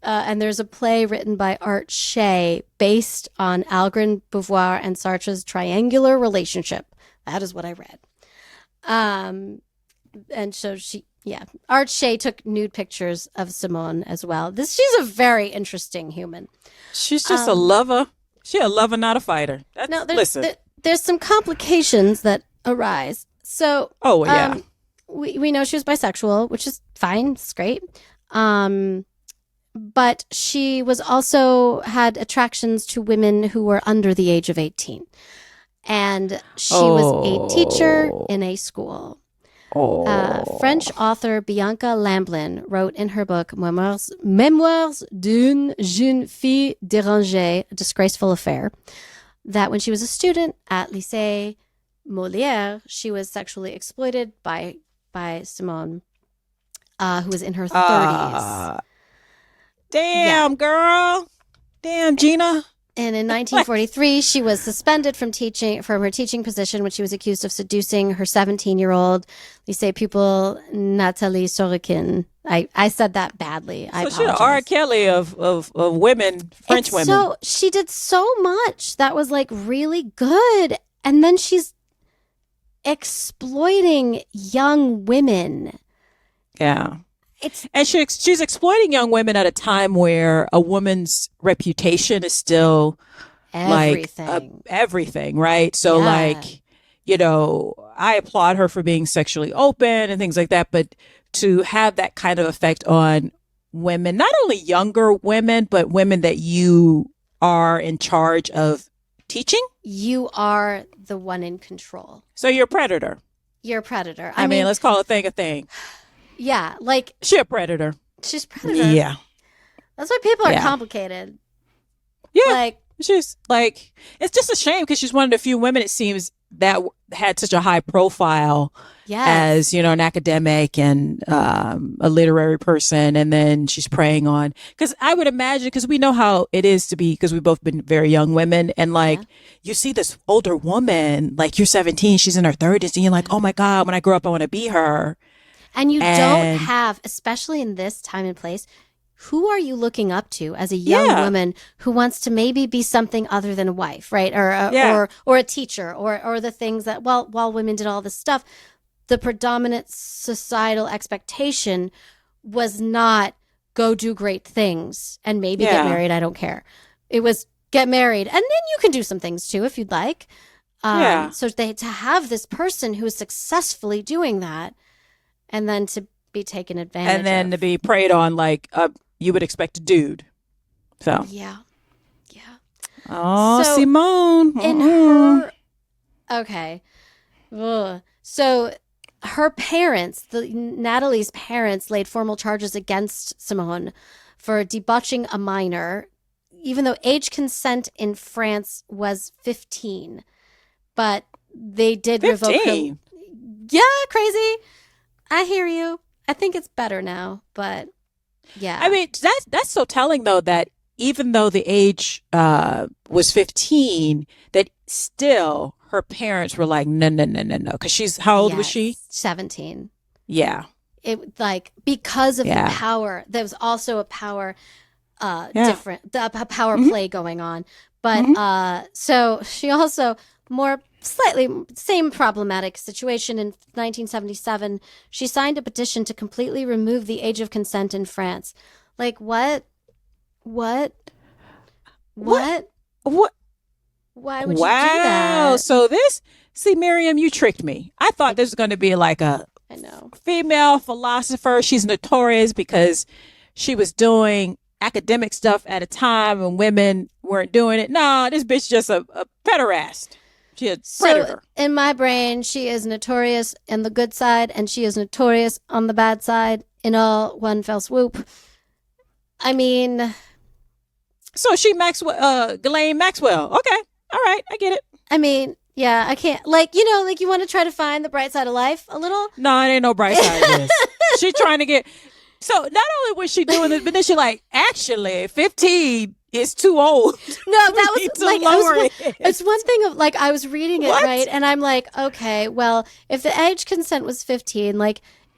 And there's a play written by Art Shea based on Algren, Beauvoir, and Sartre's triangular relationship. That is what I read. And so Art Shea took nude pictures of Simone as well. She's a very interesting human. She's just a lover. She's a lover, not a fighter. there's some complications that arise. So, we know she was bisexual, which is fine. It's great. But she was also had attractions to women who were under the age of 18. And she was a teacher in a school. French author Bianca Lamblin wrote in her book Memoirs d'une jeune fille dérangée, A Disgraceful Affair, that when she was a student at Lycée Molière, she was sexually exploited by Simone, who was in her 30s. Damn, girl. Damn, Gina. And in 1943, she was suspended from her teaching position when she was accused of seducing her 17-year-old lycée pupil Nathalie Sorokin. I said that badly. I apologize. She's R. Kelly of women, French women. So she did so much that was like really good, and then she's exploiting young women. Yeah. And she's exploiting young women at a time where a woman's reputation is still everything, right? So I applaud her for being sexually open and things like that, but to have that kind of effect on women, not only younger women, but women that you are in charge of teaching. You are the one in control. So you're a predator. You're a predator. I mean, let's call a thing a thing. Yeah, like she's a predator. She's a predator. Yeah, that's why people are complicated. Yeah, like she's like, it's just a shame because she's one of the few women it seems that had such a high profile as an academic and a literary person, and then she's preying on because I would imagine because we know how it is to be because we've both been very young women and you see this older woman like you're 17, she's in her 30s, and you're like, oh my God, when I grow up I want to be her. And you don't have, especially in this time and place, who are you looking up to as a young woman who wants to maybe be something other than a wife, right? Or a teacher, or the things that while women did all this stuff, the predominant societal expectation was not go do great things and maybe get married. I don't care. It was get married, and then you can do some things too if you'd like. So to have this person who is successfully doing that. And then to be taken advantage of. And then to be preyed on like you would expect a dude. So. Yeah. Oh, so Simone. In her... Okay. Ugh. So her parents, Natalie's parents, laid formal charges against Simone for debauching a minor, even though age consent in France was 15. But they did 15? Revoke her... Yeah, crazy. I hear you. I think it's better now, but yeah. I mean, that's so telling though that even though the age was 15, that still her parents were like, no, because how old was she? 17. Yeah. It because of the power. There was also a power different, a power play going on, but so she also slightly same problematic situation. In 1977, she signed a petition to completely remove the age of consent in France. Like what? Why would you do that? So Miriam, you tricked me. I thought this was going to be like a female philosopher. She's notorious because she was doing academic stuff at a time when women weren't doing it. No, this bitch just a pederast. She a predator. So in my brain, she is notorious on the good side, and she is notorious on the bad side in all one fell swoop. I mean, so she Ghislaine Maxwell. Okay, all right, I get it. I mean, yeah, I can't you want to try to find the bright side of life a little. No, it ain't no bright side of this. She trying to get. So not only was she doing this, but then she actually 15. It's too old. No, that was it's one thing of I was reading it right, and I'm like, okay, well, if the age consent was 15,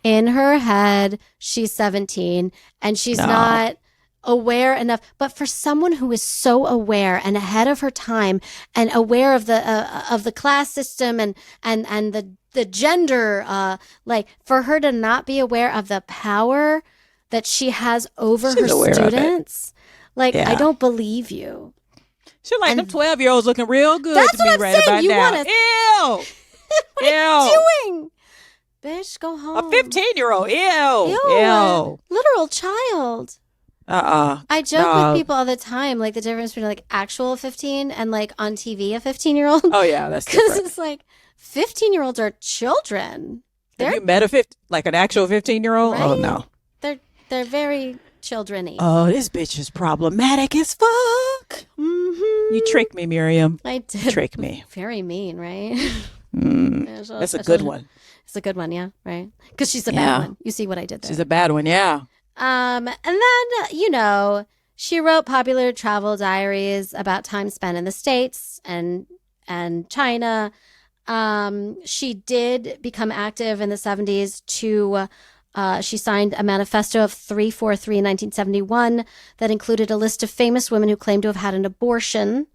in her head she's 17, and she's not aware enough. But for someone who is so aware and ahead of her time, and aware of the class system and the gender, for her to not be aware of the power that she has over her students. I don't believe you. She's like, them 12-year-olds looking real good that's to what me I'm right saying. about You now. wanna... Ew. What are you doing? Bitch, go home. A 15-year-old. Ew. Ew. Literal child. I joke with people all the time, like the difference between like actual 15 and like on TV a 15-year-old. Oh yeah, that's different. Because it's like 15-year-olds are children. Have you met like an actual 15-year-old? Right? Oh no. They're very children-y. Oh, this bitch is problematic as fuck. Mm-hmm. You tricked me, Miriam. I did. Trick me. Very mean, right? That's a good one. It's a good one, yeah, right? Because she's a bad one. You see what I did there. She's a bad one, yeah. And then, she wrote popular travel diaries about time spent in the States and China. She did become active in the 70s she signed a manifesto of 343 in 1971 that included a list of famous women who claimed to have had an abortion.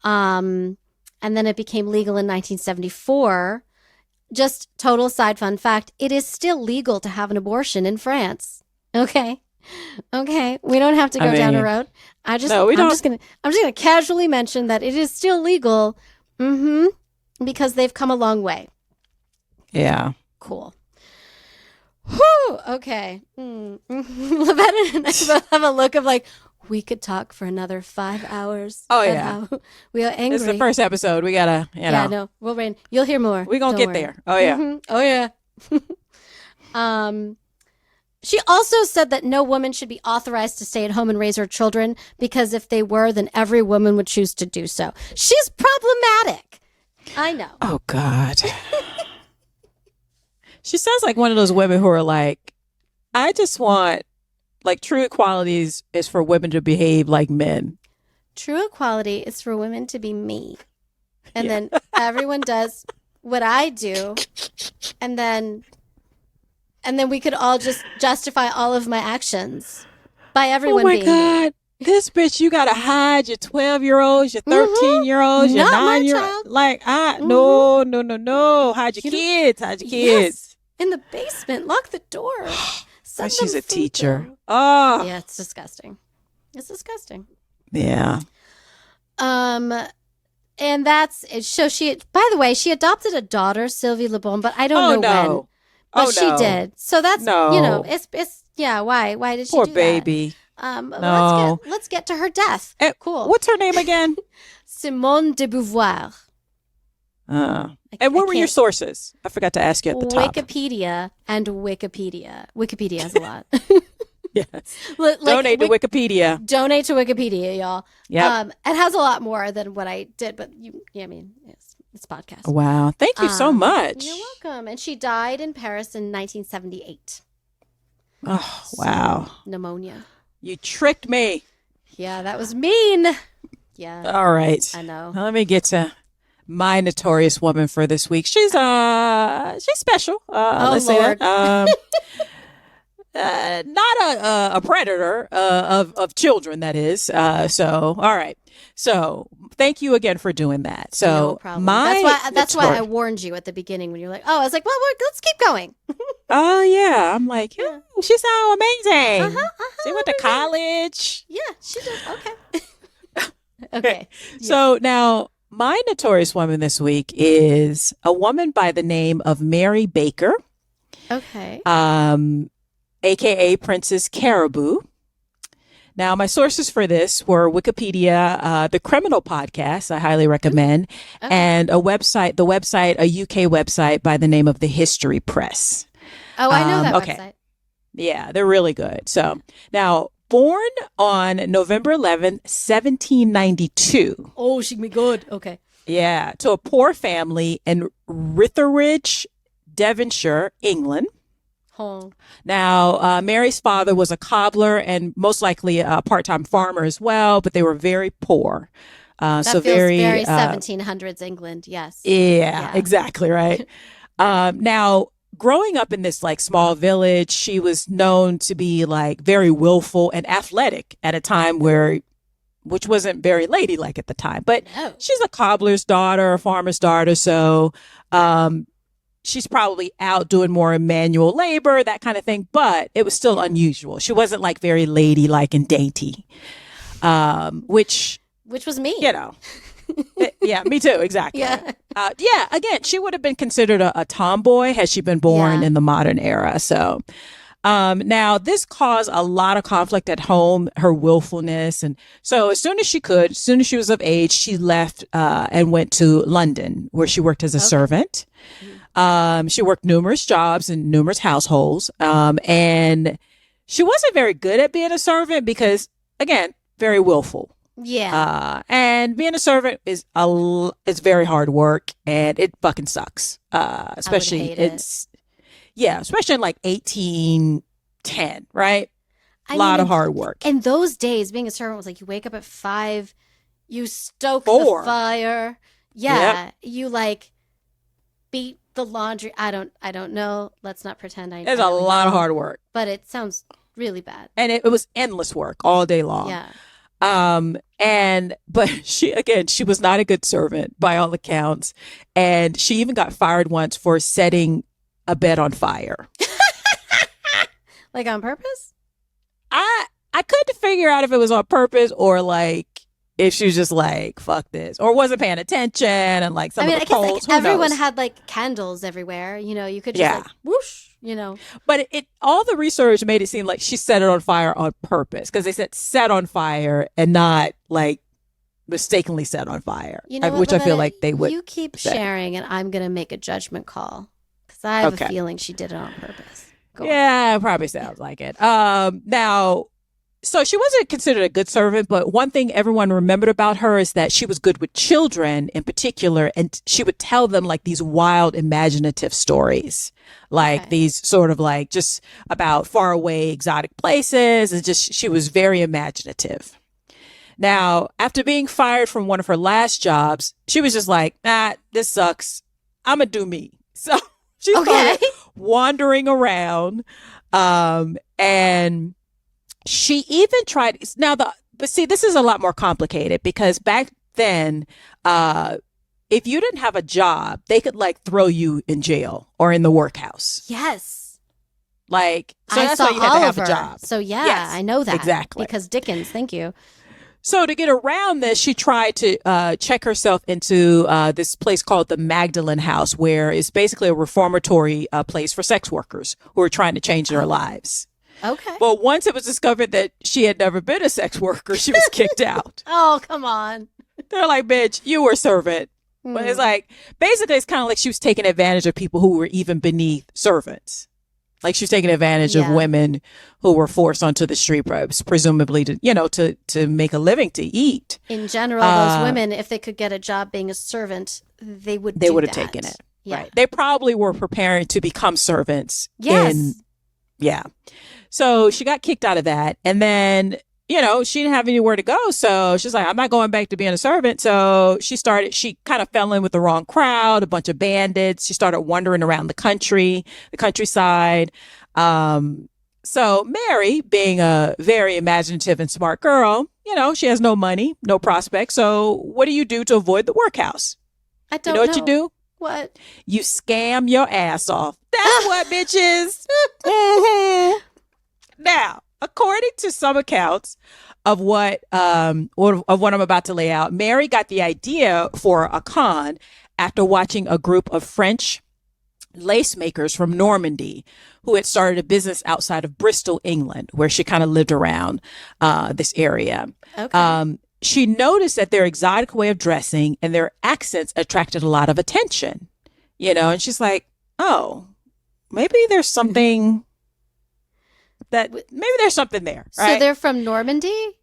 And then it became legal in 1974. Just total side fun fact, it is still legal to have an abortion in France. Okay. We don't have to go down a road. I'm just gonna casually mention that it is still legal. Because they've come a long way. Yeah. Cool. Whew. Okay. Lavetta and I both have a look of like, we could talk for another 5 hours. Oh yeah. We are angry. This is the first episode. We gotta, Yeah, no. We'll rain. You'll hear more. We're gonna get there. Oh yeah. Oh yeah. She also said that no woman should be authorized to stay at home and raise her children because if they were, then every woman would choose to do so. She's problematic. I know. Oh God. She sounds like one of those women who are like, I just want, like, true equality is for women to behave like men. True equality is for women to be me. And then everyone does what I do. And then we could all just justify all of my actions by everyone being me. Oh my God. This bitch, you gotta hide your 12-year-olds, your 13-year-olds, your 9-year-olds. Like, no. Hide your kids. Hide your kids. Yes. In the basement. Lock the door. She's a teacher. Oh. Yeah, it's disgusting. Yeah. And that's it. So by the way, she adopted a daughter, Sylvie Le Bon, but I don't know when. But she did. So that's, it's why did she do that? Poor baby. Let's get to her death. Cool. What's her name again? Simone de Beauvoir. And what were your sources? I forgot to ask you at the top. Wikipedia and Wikipedia. Wikipedia has a lot. Yes. Donate to Wikipedia. Donate to Wikipedia, y'all. Yeah. It has a lot more than what I did, but it's podcast. Wow. Thank you so much. You're welcome. And she died in Paris in 1978. Oh, wow. Pneumonia. You tricked me. Yeah, that was mean. Yeah. All right. I know. Let me get to my notorious woman for this week. She's special. Let's Lord. say that. Not a predator of children, that is. So, all right. So, thank you again for doing that. So, no problem. That's why I warned you at the beginning when you're like, "Oh," I was like, "Well, let's keep going." Oh yeah, I'm like, she sounds amazing. She went to college. Yeah, she did. Okay. Okay. So now, my notorious woman this week is a woman by the name of Mary Baker. Okay. AKA Princess Caraboo. Now, my sources for this were Wikipedia, the Criminal Podcast, I highly recommend, and the UK website by the name of The History Press. Oh, I know that website. Yeah, they're really good. So now, born on November 11th, 1792. Oh, she can be good. Okay. Yeah, to a poor family in Ritheridge, Devonshire, England. Oh. Now, Mary's father was a cobbler and most likely a part-time farmer as well, but they were very poor. That feels very 1700s England. Yes. Yeah, exactly. Right. Now, growing up in this like small village, she was known to be like very willful and athletic at a time which wasn't very ladylike at the time, but she's a cobbler's daughter, a farmer's daughter. So, she's probably out doing more manual labor, that kind of thing, but it was still unusual. She wasn't like very ladylike and dainty, which Which was me. You know. Yeah, me too. Exactly. Yeah. Again, she would have been considered a tomboy had she been born in the modern era. So now this caused a lot of conflict at home, her willfulness. And so as soon as she was of age, she left and went to London, where she worked as a servant. She worked numerous jobs in numerous households. And she wasn't very good at being a servant because, again, very willful. Yeah. And being a servant is very hard work, and it fucking sucks. Especially especially in like 1810, right? A lot of hard work. In those days, being a servant was like you wake up at 5, you stoke the fire. Yeah. Yep. You like beat the laundry. I don't know. Let's not pretend I know. It's a lot of hard work. But it sounds really bad. And it was endless work all day long. Yeah. But she was not a good servant by all accounts. And she even got fired once for setting a bed on fire. Like on purpose? I couldn't figure out if it was on purpose or like if she was just like, fuck this, or wasn't paying attention and like some of the coals. Like everyone had like candles everywhere. You know, you could just like whoosh. You know, but all the research made it seem like she set it on fire on purpose because they said set on fire and not like mistakenly set on fire, which I feel like they would. You keep sharing, and I'm gonna make a judgment call because I have a feeling she did it on purpose. It probably sounds like it. Now. So she wasn't considered a good servant, but one thing everyone remembered about her is that she was good with children in particular, and she would tell them like these wild, imaginative stories, like these sort of like just about faraway, exotic places, and just she was very imaginative. Now, after being fired from one of her last jobs, she was just like, this sucks. I'm gonna do me. So she started wandering around, and she even tried but see, this is a lot more complicated because back then, if you didn't have a job, they could like throw you in jail or in the workhouse. Yes. Like, so that's why you had to have a job. So yes, I know that. Exactly. Because Dickens, thank you. So to get around this, she tried to check herself into this place called the Magdalen House, where it's basically a reformatory place for sex workers who are trying to change their lives. Okay. But once it was discovered that she had never been a sex worker, she was kicked out. Oh, come on. They're like, bitch, you were a servant. But it's like, basically, it's kind of like she was taking advantage of people who were even beneath servants. Like she was taking advantage of women who were forced onto the street, presumably to make a living, to eat. In general, those women, if they could get a job being a servant, they would have taken it. Yeah. Right. They probably were preparing to become servants. Yes. So she got kicked out of that. And then, she didn't have anywhere to go. So she's like, I'm not going back to being a servant. So she kind of fell in with the wrong crowd, a bunch of bandits. She started wandering around the countryside. So Mary, being a very imaginative and smart girl, she has no money, no prospects. So what do you do to avoid the workhouse? I don't know. What you do? What? You scam your ass off. That's what, bitches. Mm-hmm. Now, according to some accounts of what I'm about to lay out, Mary got the idea for a con after watching a group of French lace makers from Normandy who had started a business outside of Bristol, England, where she kind of lived around this area. Okay. She noticed that their exotic way of dressing and their accents attracted a lot of attention, and she's like, oh, maybe there's something there, right? So they're from Normandy?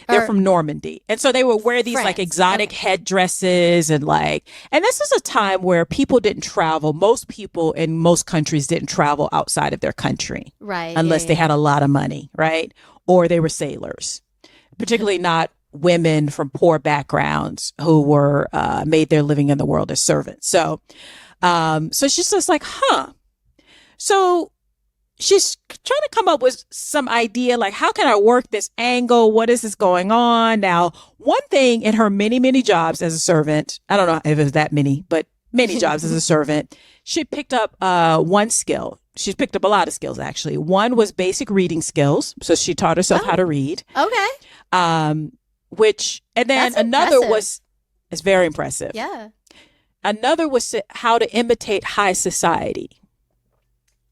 They're from Normandy. And so they would wear these like exotic headdresses and this is a time where people didn't travel. Most people in most countries didn't travel outside of their country. Right. Unless they had a lot of money, right? Or they were sailors, particularly not women from poor backgrounds who were made their living in the world as servants. So she's just like, So she's trying to come up with some idea, like, how can I work this angle? What is this going on? Now, one thing in her many, many jobs as a servant, I don't know if it was that many, but many jobs as a servant, she picked up one skill. She's picked up a lot of skills, actually. One was basic reading skills. So she taught herself how to read. Okay. and then That's another impressive. it's very impressive. Yeah. Another was how to imitate high society.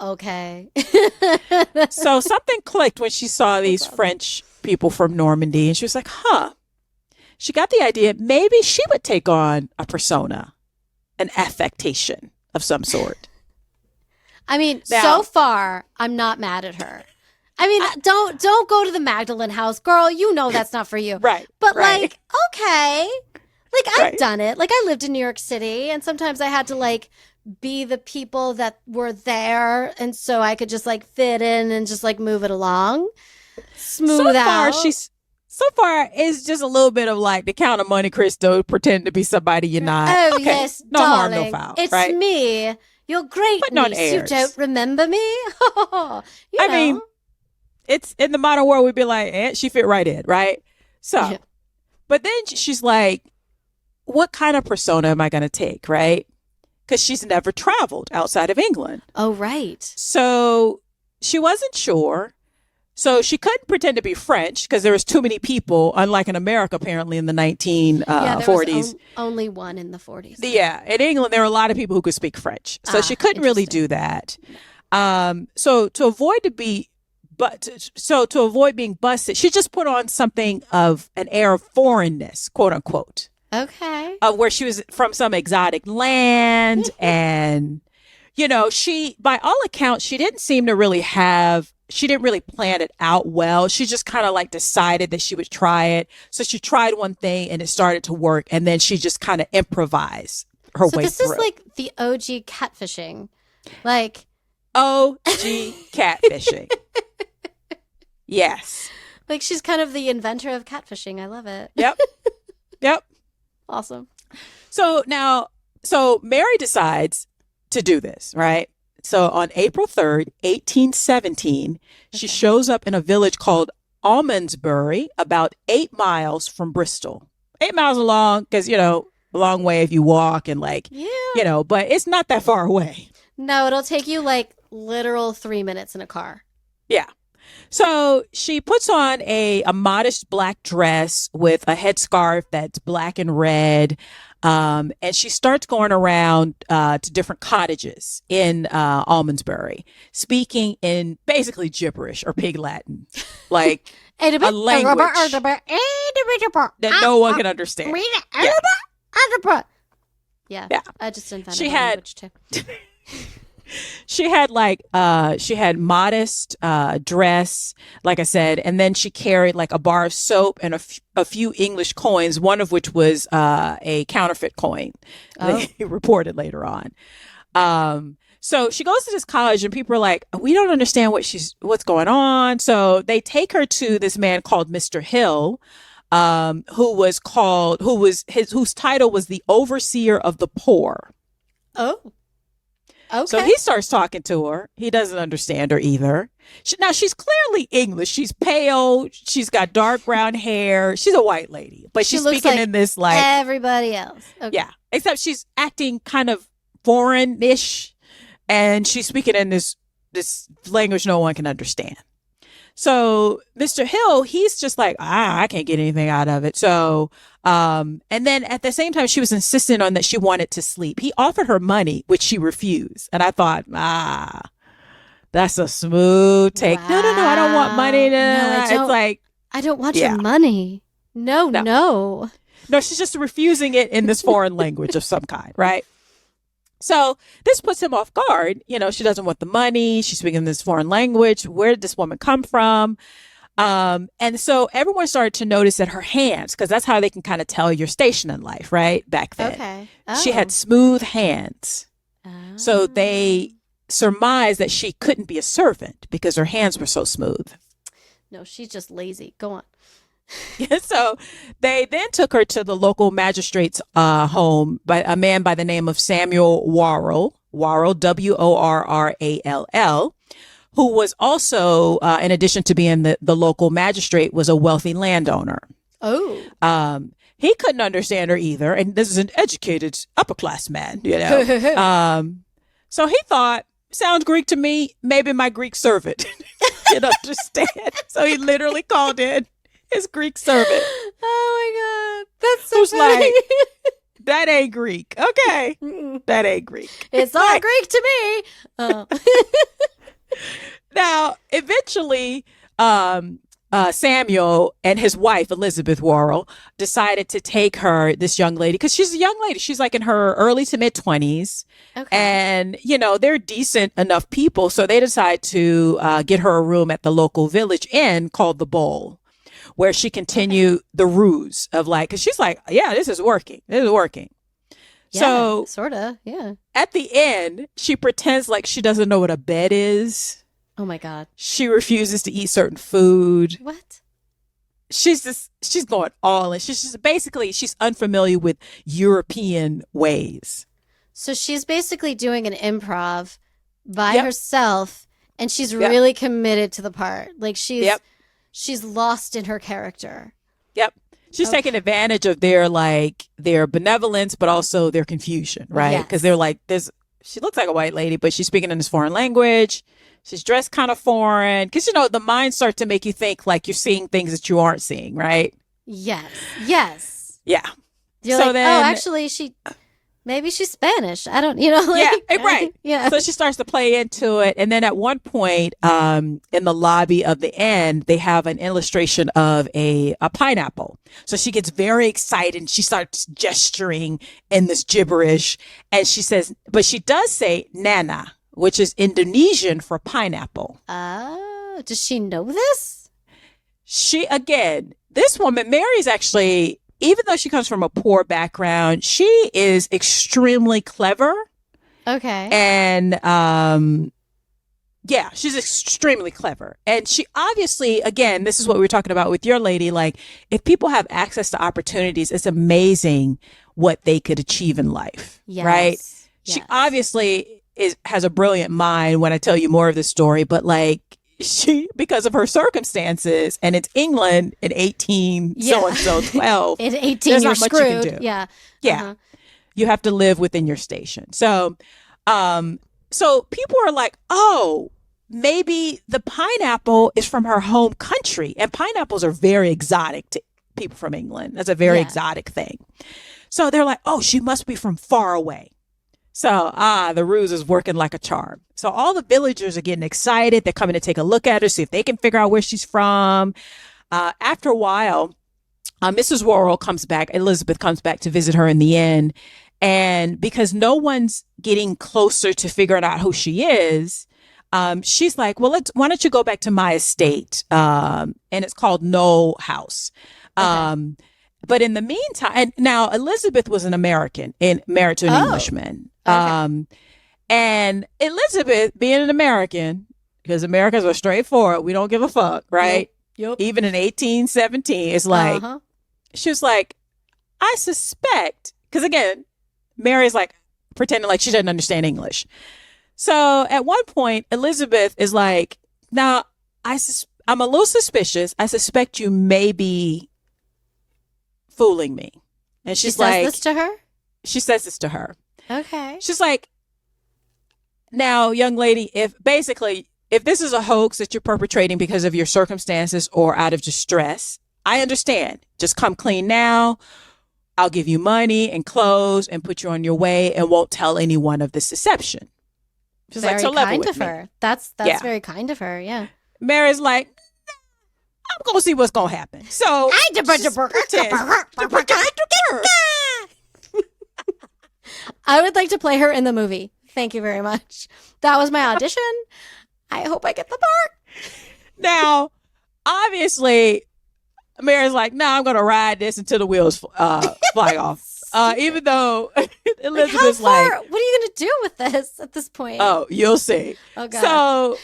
Okay. So something clicked when she saw these awesome. French people from Normandy, and she was like, huh. She got the idea maybe she would take on a persona, an affectation of some sort. I mean, Now, so far, I'm not mad at her. I mean, don't go to the Magdalene house, girl. You know that's not for you. Right. But right. like, okay. Like I've Right. done it. Like I lived in New York City and sometimes I had to like be the people that were there and so I could just like fit in and just like move it along. Smooth out. So far it's just a little bit of like the Count of Monte Cristo, pretend to be Oh somebody you're not. Okay. yes, No harm, darling. no foul. It's right? me. Your great Putting on niece. airs. You don't remember me? I mean, it's in the modern world, we'd be like, she fit right in, right? So, Yeah. but then she's like, what kind of persona am I going to take, right? Because she's never traveled outside of England. Oh, right. So she wasn't sure. So she couldn't pretend to be French because there was too many people, unlike in America, apparently in the 1940s. There was only one in the 40s. Yeah, in England, there were a lot of people who could speak French. So she couldn't really do that. So to avoid being busted, she just put on something of an air of foreignness, quote unquote. Okay. Where she was from some exotic land. And, by all accounts, she didn't really plan it out well. She just kind of like decided that she would try it. So she tried one thing and it started to work. And then she just kind of improvised her way through. So this is like the OG catfishing. Like OG catfishing. Yes. Like she's kind of the inventor of catfishing. I love it. Yep. Awesome. So Mary decides to do this, right? So on April 3rd, 1817, she shows up in a village called Almondsbury, about 8 miles from Bristol. 8 miles along, because, a long way if you walk and but it's not that far away. No, it'll take you like literal 3 minutes in a car. Yeah. So she puts on a modest black dress with a headscarf that's black and red. And she starts going around to different cottages in Almondsbury, speaking in basically gibberish or pig Latin, like a language that no one can understand. Yeah. I just invented She a had language too. She had modest dress, like I said, and then she carried like a bar of soap and a few English coins, one of which was a counterfeit coin. They reported later on. So she goes to this college and people are like, we don't understand what's going on. So they take her to this man called Mr. Hill, whose title was the overseer of the poor. Oh. Okay. So he starts talking to her. He doesn't understand her either. Now, she's clearly English. She's pale. She's got dark brown hair. She's a white lady. But she's speaking like in this like... everybody else. Okay. Yeah. Except she's acting kind of foreign-ish. And she's speaking in this language no one can understand. So Mr. Hill, he's just like, I can't get anything out of it. So, and then at the same time, she was insistent on that she wanted to sleep. He offered her money, which she refused. And I thought, that's a smooth take. Wow. No, I don't want money. No, it's like, I don't want your money. No. No, she's just refusing it in this foreign language of some kind, right? So this puts him off guard. She doesn't want the money. She's speaking this foreign language. Where did this woman come from? And so everyone started to notice that her hands, because that's how they can kind of tell your station in life, right? Back then. Okay. She had smooth hands. Oh. So they surmised that she couldn't be a servant because her hands were so smooth. No, she's just lazy. Go on. So they then took her to the local magistrate's home by a man by the name of Samuel Worrall, Worrall, who was also, in addition to being the local magistrate, was a wealthy landowner. Oh. He couldn't understand her either. And this is an educated upper class man, So he thought, sounds Greek to me, maybe my Greek servant can understand. So he literally called in his Greek servant. Oh my God. That's so Who's funny. like, that ain't Greek. Okay. That ain't Greek. It's all Greek to me. Oh. Now, eventually, Samuel and his wife, Elizabeth Worrell, decided to take her, this young lady, because she's a young lady. She's like in her early to mid 20s. Okay. And, they're decent enough people. So they decide to get her a room at the local village inn called The Bowl, where she continued the ruse of like, because she's like, yeah, this is working. This is working. Yeah, so sort of. Yeah. At the end, she pretends like she doesn't know what a bed is. Oh my God. She refuses to eat certain food. What? She's going all in. She's unfamiliar with European ways. So she's basically doing an improv by herself, and she's really committed to the part. Like she's lost in her character. Yep. She's taking advantage of their benevolence, but also their confusion, right? Because they're like, she looks like a white lady, but she's speaking in this foreign language. She's dressed kind of foreign. Because, the mind starts to make you think like you're seeing things that you aren't seeing, right? Yes. Yes. Yeah. You're so like, actually, maybe she's Spanish. I don't, right. Yeah. So she starts to play into it. And then at one point in the lobby of the inn, they have an illustration of a pineapple. So she gets very excited and she starts gesturing in this gibberish. And she says, but she does say nana, which is Indonesian for pineapple. Oh, does she know this? This woman, Mary's actually, even though she comes from a poor background, she is extremely clever. Okay. And, she's extremely clever. And she obviously, again, this is what we were talking about with your lady. Like, if people have access to opportunities, it's amazing what they could achieve in life. Yes. Right? Yes. She obviously has a brilliant mind when I tell you more of this story, but like she, because of her circumstances, and it's England in 12. In 18, you're screwed. You yeah. You have to live within your station. So, so people are like, oh, maybe the pineapple is from her home country, and pineapples are very exotic to people from England. That's a very exotic thing. So they're like, oh, she must be from far away. So, the ruse is working like a charm. So all the villagers are getting excited. They're coming to take a look at her, see if they can figure out where she's from. After a while, Mrs. Worrell Elizabeth comes back to visit her in the inn. And because no one's getting closer to figuring out who she is, she's like, well, why don't you go back to my estate? And it's called Knoll House. Okay. But in the meantime, and now Elizabeth was an American married to an Englishman. Okay. And Elizabeth, being an American, because Americans are straightforward, we don't give a fuck, right? Yep. Even in 1817, it's like, she was like, I suspect, because again, Mary's like pretending like she doesn't understand English. So at one point, Elizabeth is like, now, I'm a little suspicious. I suspect you may be fooling me. And she's like, this to her? She says this to her. Okay. She's like, now, young lady, if this is a hoax that you're perpetrating because of your circumstances or out of distress, I understand. Just come clean now. I'll give you money and clothes and put you on your way and won't tell anyone of this deception. She's very like, so level kind with of me. her. That's very kind of her. Yeah. Mary's like, I'm going to see what's going to happen. So I would like to play her in the movie. Thank you very much. That was my audition. I hope I get the part. Now, obviously, Mary's like, no, I'm going to ride this until the wheels fly off. Even though Elizabeth's like, what are you going to do with this at this point? Oh, you'll see. Oh, God.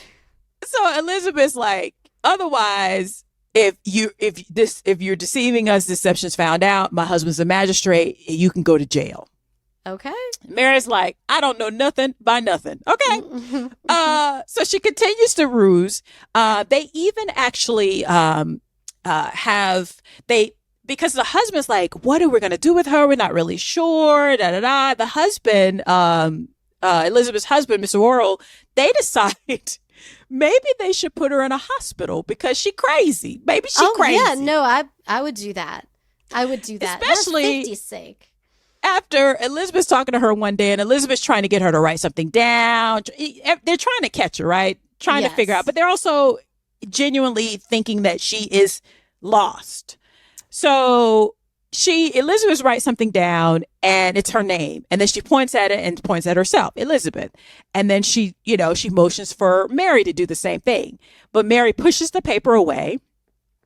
So Elizabeth's like, otherwise, if you're deceiving us, deception's found out, my husband's a magistrate, you can go to jail. Okay. Mary's like, I don't know nothing by nothing. Okay. So she continues to ruse. They even actually because the husband's like, what are we going to do with her? We're not really sure. Da da da. The husband, Elizabeth's husband, Mr. Worrell, they decide maybe they should put her in a hospital because she's crazy. Maybe she's crazy. Yeah, no, I would do that. I would do that. Especially for 50's sake. After Elizabeth's talking to her one day and Elizabeth's trying to get her to write something down. They're trying to catch her, right? Trying to figure out. But they're also genuinely thinking that she is lost. So Elizabeth writes something down and it's her name. And then she points at it and points at herself, Elizabeth. And then she motions for Mary to do the same thing. But Mary pushes the paper away.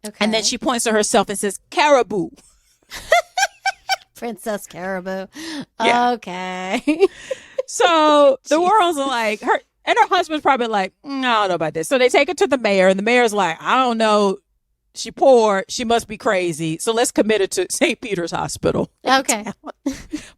Okay. And then she points to herself and says, Caraboo. Princess Caraboo. Yeah. Okay. So the world's like, her husband's probably like, I don't know about this. So they take her to the mayor and the mayor's like, I don't know. She poor. She must be crazy. So let's commit her to St. Peter's Hospital. Okay.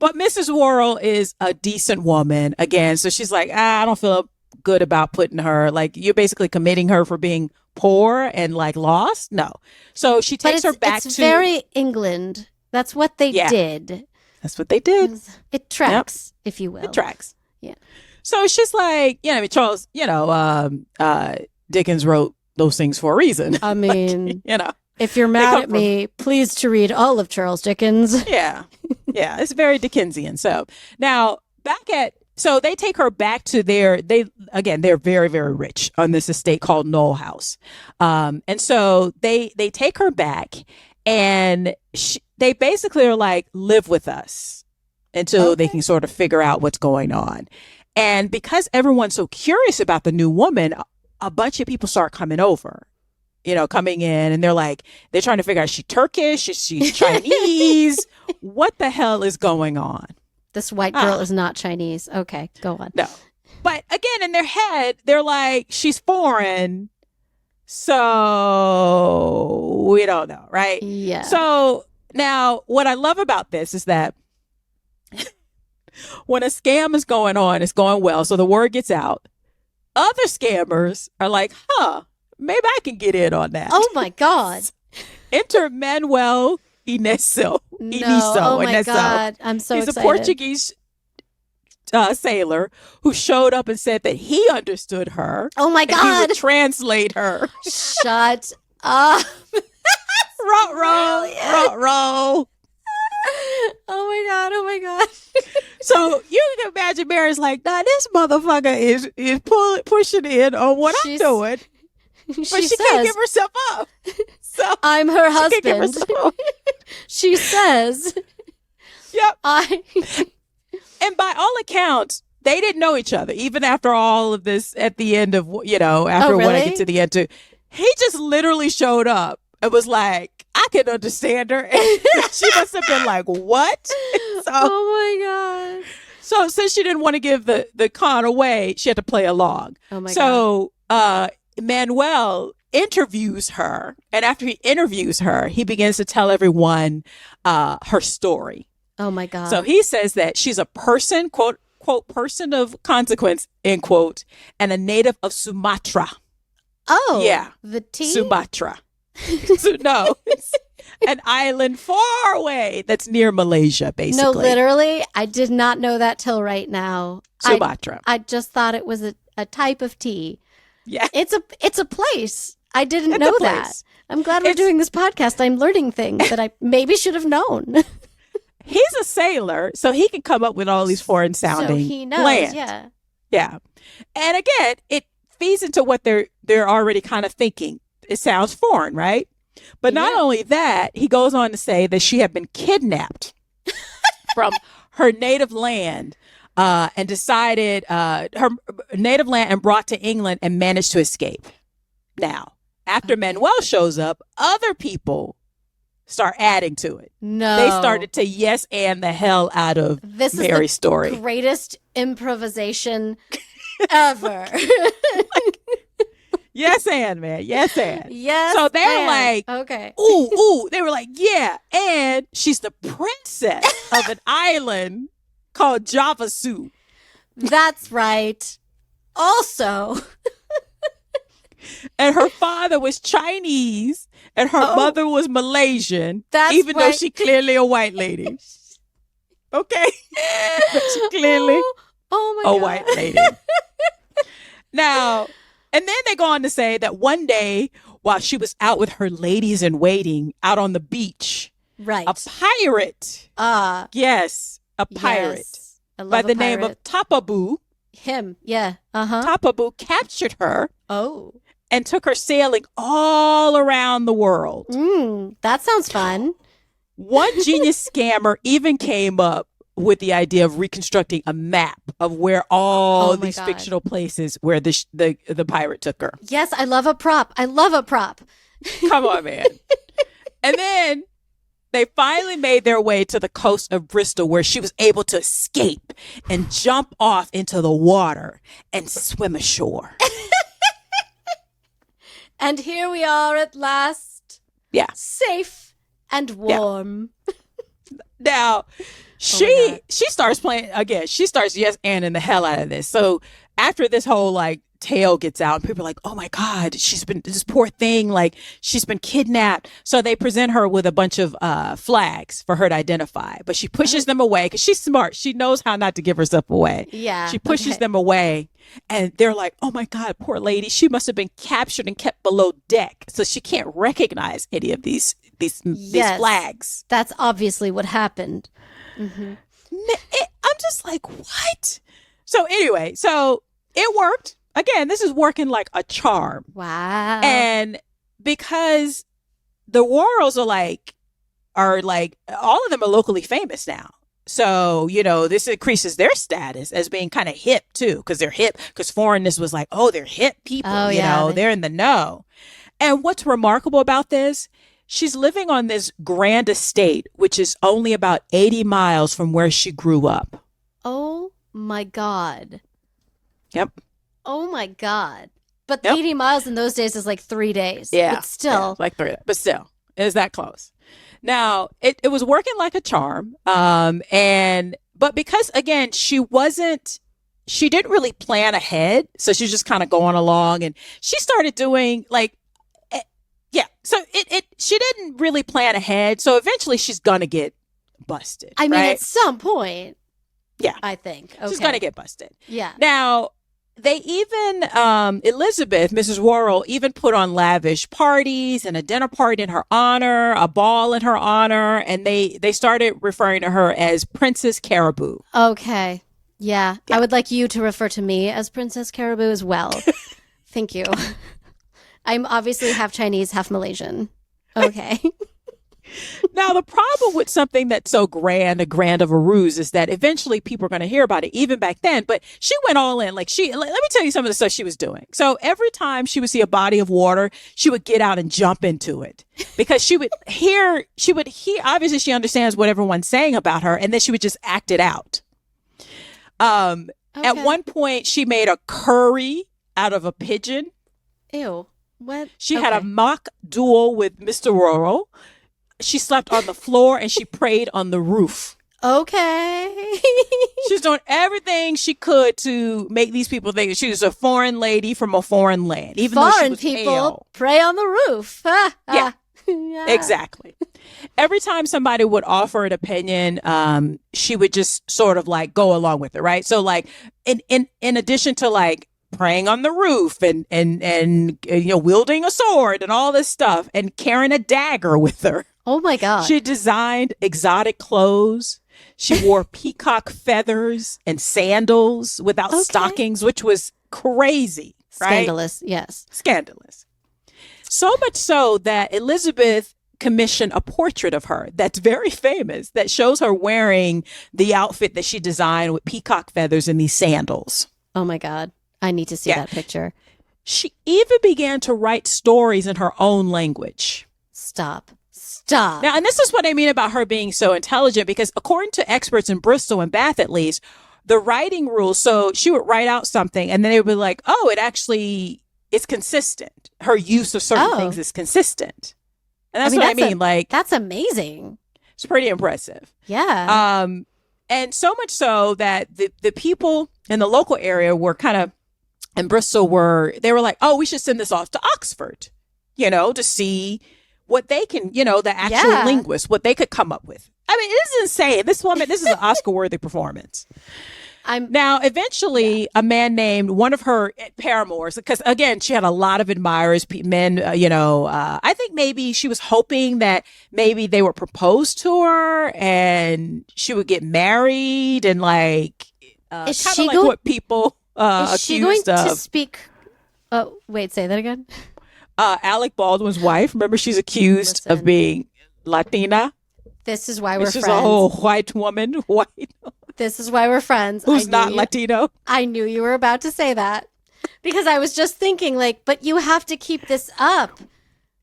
But Mrs. Worrell is a decent woman again. So she's like, I don't feel good about putting her, like, you're basically committing her for being poor and like lost. No. So she takes her back to very England. That's what they did. That's what they did. It tracks, if you will. It tracks. Yeah. So she's like, Charles, Dickens wrote those things for a reason. I mean, like, if you're mad at me, please to read all of Charles Dickens. Yeah. Yeah. It's very Dickensian. So now so they take her back to they're very, very rich on this estate called Knoll House. And so they take her back and they basically are like, live with us until they can sort of figure out what's going on. And because everyone's so curious about the new woman, a bunch of people start coming over, coming in, and they're trying to figure out, is she Turkish? Is she Chinese? What the hell is going on? This white girl is not Chinese. Okay, go on. No. But again, in their head, they're like, she's foreign. So we don't know, right? Yeah. So now what I love about this is that when a scam is going on, it's going well. So the word gets out. Other scammers are like, maybe I can get in on that. Oh my God. Enter Manuel Iniso. Oh my God. I'm so excited. He's a Portuguese sailor who showed up and said that he understood her. Oh my God. He would translate her. Shut up. Row. Oh my God. So you can imagine Mary's like, nah, this motherfucker is pushing in on what I'm doing. But she can't give herself up. So I'm her husband. She says. Yep. And by all accounts, they didn't know each other, even after all of this at the end of, after when I get to the end too. He just literally showed up and was like, I can understand her. And she must have been like, what? So, oh my God. So since she didn't want to give the con away, she had to play along. Oh my God. So Manuel interviews her. And after he interviews her, he begins to tell everyone her story. Oh my God. So he says that she's a person, quote, person of consequence, end quote, and a native of Sumatra. Oh. Yeah. The tea? Sumatra. No. It's an island far away that's near Malaysia, basically. No, literally. I did not know that till right now. Sumatra. I just thought it was a type of tea. Yeah. It's a place. I didn't know that. I'm glad we're doing this podcast. I'm learning things that I maybe should have known. He's a sailor, so he can come up with all these foreign sounding so he knows, lands. Yeah. Yeah. And again, it feeds into what they're already kind of thinking. It sounds foreign, right? But not only that, he goes on to say that she had been kidnapped from her native land and decided her native land and brought to England and managed to escape. Now, after Manuel shows up, other people start adding to it. No. They started to yes and the hell out of Mary's story. Greatest improvisation ever. Yes and, man. Yes and. Yes. So they were like, okay. Ooh. They were like, yeah. And she's the princess of an island called Javasu. That's right. Also. And her father was Chinese and her mother was Malaysian. That's even right. though she clearly a white lady. Okay. She clearly a white lady. Now, and then they go on to say that one day while she was out with her ladies in waiting out on the beach, Right. A pirate. Yes, a pirate. Yes. I love by the a name pirate. of Tapaboo. Him. Yeah. Tapaboo captured her. Oh. And took her sailing all around the world. That sounds fun. One genius scammer even came up with the idea of reconstructing a map of where all these fictional places where the pirate took her. Yes, I love a prop. Come on, man. And then they finally made their way to the coast of Bristol, where she was able to escape and jump off into the water and swim ashore. And here we are at last. Yeah. Safe and warm. Yeah. Now, she starts playing again. She starts and the hell out of this. So after this whole like tale gets out, people are like, oh my God, she's been this poor thing. Like she's been kidnapped. So they present her with a bunch of flags for her to identify, but she pushes them away because she's smart. She knows how not to give herself away. Yeah. She pushes them away and they're like, oh my God, poor lady. She must have been captured and kept below deck. So she can't recognize any of these flags. That's obviously what happened. Mm-hmm. I'm just like, what? So anyway, it worked. Again, this is working like a charm. Wow. And because the Worrells are like all of them are locally famous now. So, this increases their status as being kind of hip too, because they're hip, because foreignness was like, oh, they're hip people, they're in the know. And what's remarkable about this, she's living on this grand estate, which is only about 80 miles from where she grew up. Oh my God. Yep. Oh my God. But 80 miles in those days is like 3 days. Yeah. But still. Like 3 days. But still, it is that close. Now, it was working like a charm. But because, again, she didn't really plan ahead. So she was just kind of going along, and she started doing so she didn't really plan ahead. So eventually she's going to get busted. I mean, right? At some point. Yeah. I think. Okay. She's going to get busted. Yeah. Now, they even, Elizabeth, Mrs. Worrell, even put on lavish parties and a dinner party in her honor, a ball in her honor, and they started referring to her as Princess Caraboo. Okay. Yeah. I would like you to refer to me as Princess Caraboo as well. Thank you. I'm obviously half Chinese, half Malaysian. Okay. Now, the problem with something that's so grand of a ruse is that eventually people are going to hear about it, even back then. But she went all in. Let me tell you some of the stuff she was doing. So every time she would see a body of water, she would get out and jump into it because she would hear, obviously she understands what everyone's saying about her, and then she would just act it out. At one point, she made a curry out of a pigeon. Ew. What? She had a mock duel with Mr. Worrell. She slept on the floor and she prayed on the roof. Okay. She was doing everything she could to make these people think she was a foreign lady from a foreign land. Even though she was people pale. pray on the roof. Yeah. Exactly. Every time somebody would offer an opinion, she would just sort of like go along with it, right? So like in addition to like praying on the roof and wielding a sword and all this stuff and carrying a dagger with her. Oh my God. She designed exotic clothes. She wore peacock feathers and sandals without stockings, which was crazy. Right? Scandalous, yes. Scandalous. So much so that Elizabeth commissioned a portrait of her that's very famous that shows her wearing the outfit that she designed with peacock feathers and these sandals. Oh my God. I need to see that picture. She even began to write stories in her own language. Stop. Now, and this is what I mean about her being so intelligent, because according to experts in Bristol and Bath, at least, the writing rules, so she would write out something and then they would be like, oh, it's consistent. Her use of certain things is consistent. And that's what I mean. That's amazing. It's pretty impressive. Yeah. And so much so that the people in the local area were kind of, in Bristol they were like, oh, we should send this off to Oxford, to see what they can, the actual linguists, what they could come up with. I mean, it is insane. This is an Oscar-worthy performance. Now, eventually, a man named one of her paramours, because again, she had a lot of admirers, men, I think maybe she was hoping that maybe they would propose to her and she would get married and like, kind of like what people is she going accused of. to speak? Oh, wait, say that again. Alec Baldwin's wife. Remember, she's accused of being Latina. This is why we're friends. She's a whole white woman. This is why we're friends. Who's not Latino. I knew you were about to say that because I was just thinking like, but you have to keep this up.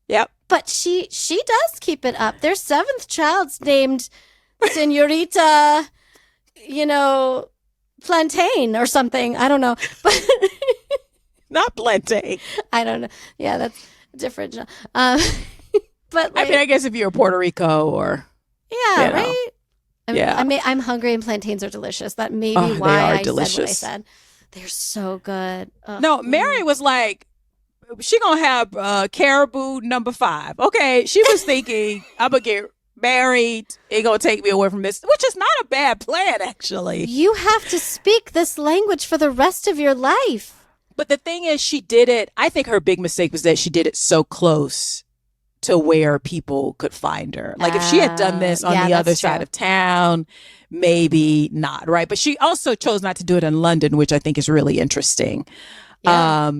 Yep. But she does keep it up. Their seventh child's named Senorita, Plantain or something. I don't know. But not Plantain. I don't know. Yeah, that's different. But like, I guess if you're Puerto Rico or right. Yeah. I'm hungry and plantains are delicious. That may be why I said what I said. They're so good. Ugh. No, Mary was like, she gonna have Caraboo number 5. Okay, she was thinking, I'm gonna get married. It gonna take me away from this, which is not a bad plan, actually. You have to speak this language for the rest of your life. But the thing is, she did it. I think her big mistake was that she did it so close to where people could find her. Like if she had done this on the other side of town, maybe not, right? But she also chose not to do it in London, which I think is really interesting. Yeah.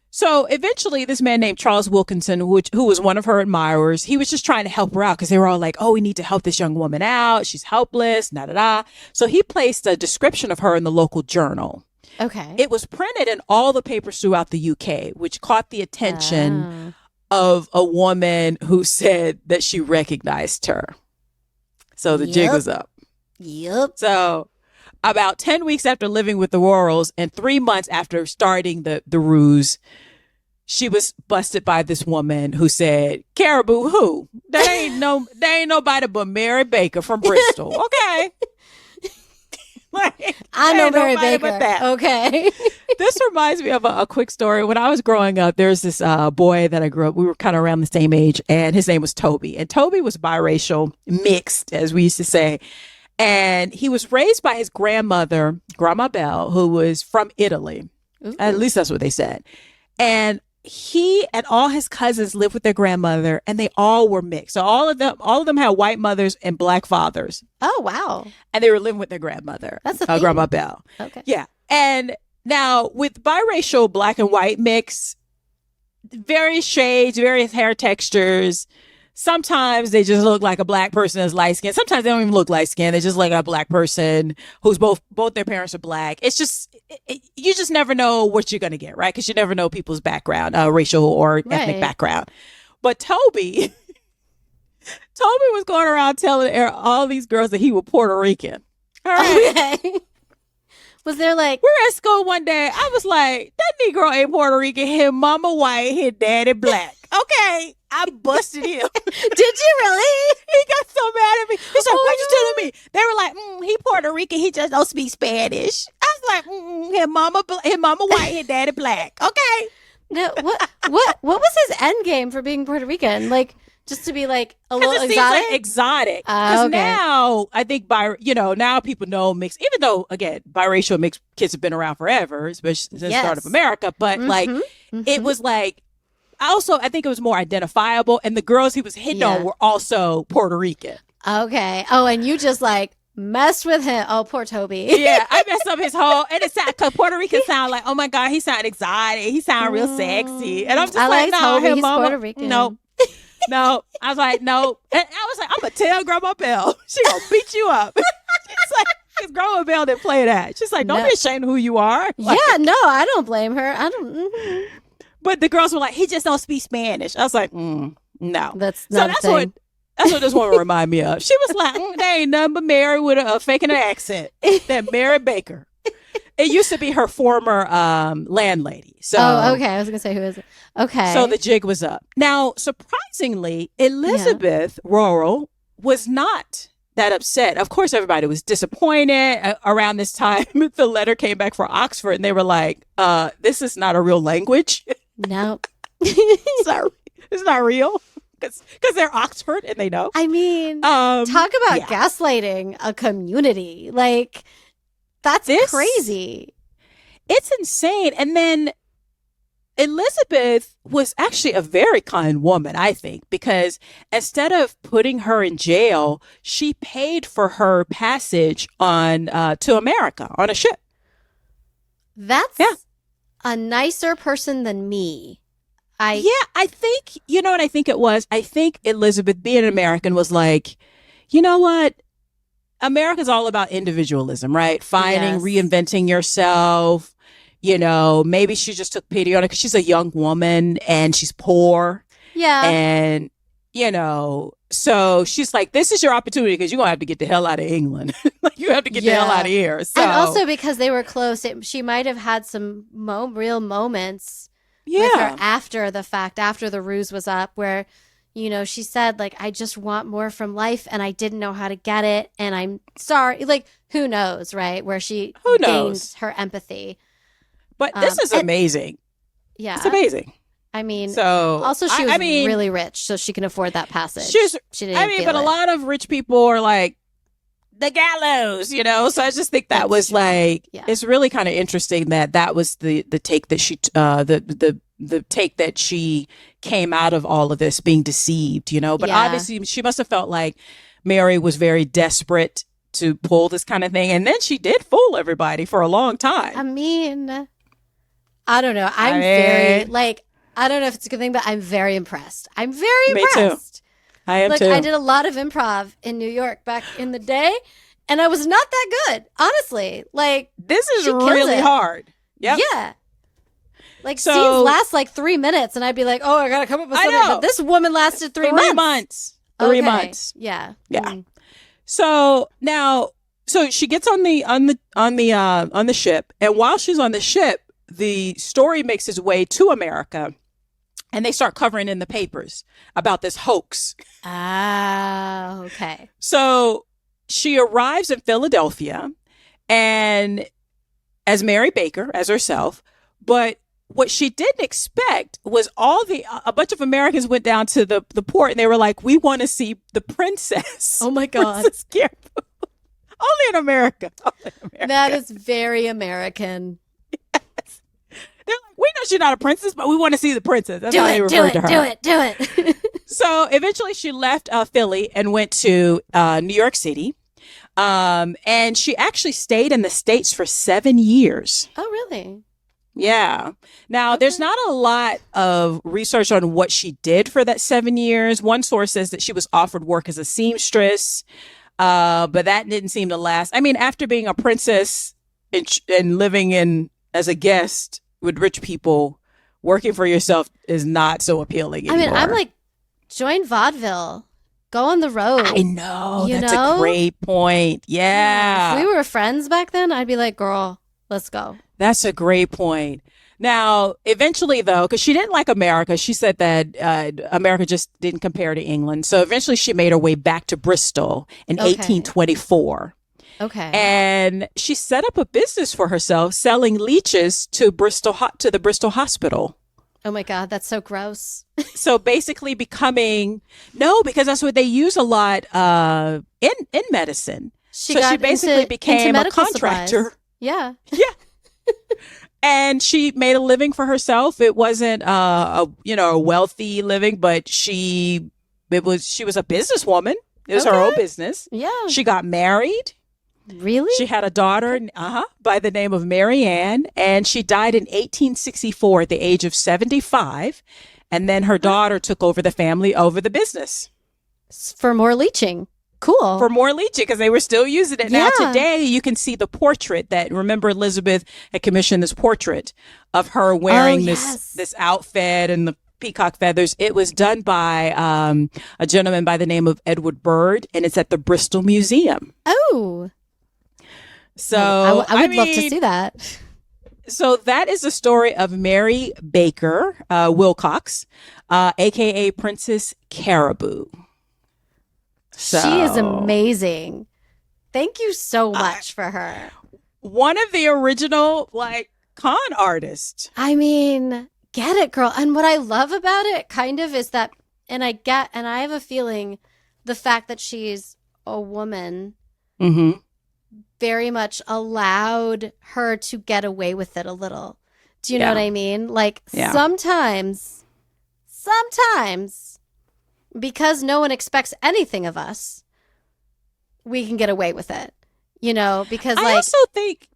So eventually this man named Charles Wilkinson, who was one of her admirers, he was just trying to help her out because they were all like, oh, we need to help this young woman out. She's helpless, da-da-da. So he placed a description of her in the local journal. Okay. It was printed in all the papers throughout the UK, which caught the attention of a woman who said that she recognized her. So the jig was up. Yep. So about 10 weeks after living with the Royals and 3 months after starting the ruse, she was busted by this woman who said, Caraboo who? That ain't nobody but Mary Baker from Bristol. Okay. I know Mary Baker. Okay. This reminds me of a quick story. When I was growing up, there's this boy that I grew up. We were kind of around the same age, and his name was Toby. And Toby was biracial, mixed, as we used to say. And he was raised by his grandmother, Grandma Belle, who was from Italy. Ooh. At least that's what they said. And he and all his cousins lived with their grandmother, and they all were mixed. So all of them had white mothers and black fathers. Oh, wow. And they were living with their grandmother. That's a Grandma Belle. Okay. Yeah. And now with biracial black and white mix, various shades, various hair textures. Sometimes they just look like a black person is light skinned. Sometimes they don't even look light skinned. They just look like a black person who's both their parents are black. It's just, you just never know what you're going to get, right? Because you never know people's background, racial or ethnic background. But Toby was going around telling all these girls that he was Puerto Rican. All right. Okay. Was there like... We're at school one day. I was like, that Negro ain't Puerto Rican. His mama white, his daddy black. Okay. I busted him. Did you really? He got so mad at me. He's like, what you telling me? They were like, he Puerto Rican. He just don't speak Spanish. I was like, his mama white, his daddy black. Okay. No, what was his end game for being Puerto Rican? Like, just to be like a little exotic? Like exotic. Because now, I think now people know mixed, even though, again, biracial mixed kids have been around forever, especially since the start of America. But it was like, I think it was more identifiable, and the girls he was hitting on were also Puerto Rican. Okay. Oh, and you just like messed with him. Oh, poor Toby. Yeah, I messed up his whole, and it sounded, because Puerto Rican sound like, oh my God, he sound exotic. He sound real sexy. And I'm just no, Toby, he's Puerto Rican. No. I was like, no. And I was like, I'm going to tell Grandma Belle. She going to beat you up. She's like, because Grandma Belle didn't play that. She's like, don't be ashamed of who you are. Like, yeah, no, I don't blame her. I don't. Mm-hmm. But the girls were like, he just don't speak Spanish. I was like, no. That's not that's what this woman reminded me of. She was like, there ain't nothing but Mary with a faking an accent. That Mary Baker. It used to be her former landlady. So, okay. I was going to say, who is it? Okay. So the jig was up. Now, surprisingly, Elizabeth Royal was not that upset. Of course, everybody was disappointed. Around this time, the letter came back for Oxford, and they were like, this is not a real language. No. It's not real. Because they're Oxford, and they know. I mean, talk about gaslighting a community. Like... That's crazy. It's insane. And then Elizabeth was actually a very kind woman, I think, because instead of putting her in jail, she paid for her passage on to America on a ship. That's a nicer person than me. I think, you know what I think it was? I think Elizabeth, being an American, was like, you know what? America's all about individualism, right? Finding, reinventing yourself. You know, maybe she just took pity on it because she's a young woman and she's poor. Yeah. And, you know, so she's like, this is your opportunity because you're going to have to get the hell out of England. Like, you have to get the hell out of here. So. And also because they were close, she might have had some real moments with her after the fact, after the ruse was up, where, you know, she said, like, I just want more from life and I didn't know how to get it. And I'm sorry. Like, who knows, right? Where she gained her empathy. But this is amazing. Yeah. It's amazing. I mean, so also she was really rich, so she can afford that passage. She didn't but a lot of rich people are like, the gallows, you know? So I just think that was like, it's really kind of interesting that was the take that she, the take that she came out of all of this being deceived, you know? But obviously she must have felt like Mary was very desperate to pull this kind of thing. And then she did fool everybody for a long time. I mean, I don't know. I'm very, like, I don't know if it's a good thing, but I'm very impressed. I'm very impressed. Me too. I am too. I did a lot of improv in New York back in the day, and I was not that good, honestly. Like, this is really hard. Yep. Yeah. Like, scenes last like 3 minutes, and I'd be like, oh, I got to come up with something. But this woman lasted 3 months. 3 months. Yeah. Yeah. Mm. So now, she gets on the ship, and while she's on the ship, the story makes its way to America, and they start covering in the papers about this hoax. Ah, okay. So she arrives in Philadelphia, and as Mary Baker, as herself, but what she didn't expect was a bunch of Americans went down to the port, and they were like, we want to see the princess. Oh my God. Princess Caraboo. Only in America. That is very American. Yes. They're like, we know she's not a princess, but we want to see the princess. That's how they referred to her. Do it. So eventually she left Philly and went to New York City. And she actually stayed in the States for 7 years. Oh, really? Yeah. Now, there's not a lot of research on what she did for that 7 years. One source says that she was offered work as a seamstress, but that didn't seem to last. I mean, after being a princess and living as a guest with rich people, working for yourself is not so appealing anymore. I mean, I'm like, join vaudeville. Go on the road. I know. That's a great point. Yeah. If we were friends back then, I'd be like, girl, let's go. That's a great point. Now, eventually, though, because she didn't like America, she said that America just didn't compare to England. So eventually she made her way back to Bristol in 1824. Okay. And she set up a business for herself selling leeches to the Bristol Hospital. Oh my God, that's so gross. So basically because that's what they use a lot in medicine. She basically became a contractor. Supplies. Yeah. Yeah. And she made a living for herself. It wasn't a wealthy living, but she was a businesswoman. It was her own business. Yeah. She got married. Really? She had a daughter by the name of Miriam, and she died in 1864 at the age of 75. And then her daughter took over the business. For more leeching. Cool. For more leeching, because they were still using it. Now, today, you can see the portrait remember Elizabeth had commissioned this portrait of her wearing this outfit and the peacock feathers. It was done by a gentleman by the name of Edward Bird, and it's at the Bristol Museum. Oh. So I would love to see that. So that is the story of Mary Baker Wilcox, a.k.a. Princess Caraboo. She is amazing. Thank you so much for her. One of the original, con artists. I mean, get it, girl. And what I love about it kind of is that, and I have a feeling the fact that she's a woman very much allowed her to get away with it a little. Do you know what I mean? Like sometimes, because no one expects anything of us, we can get away with it, you know, because I also think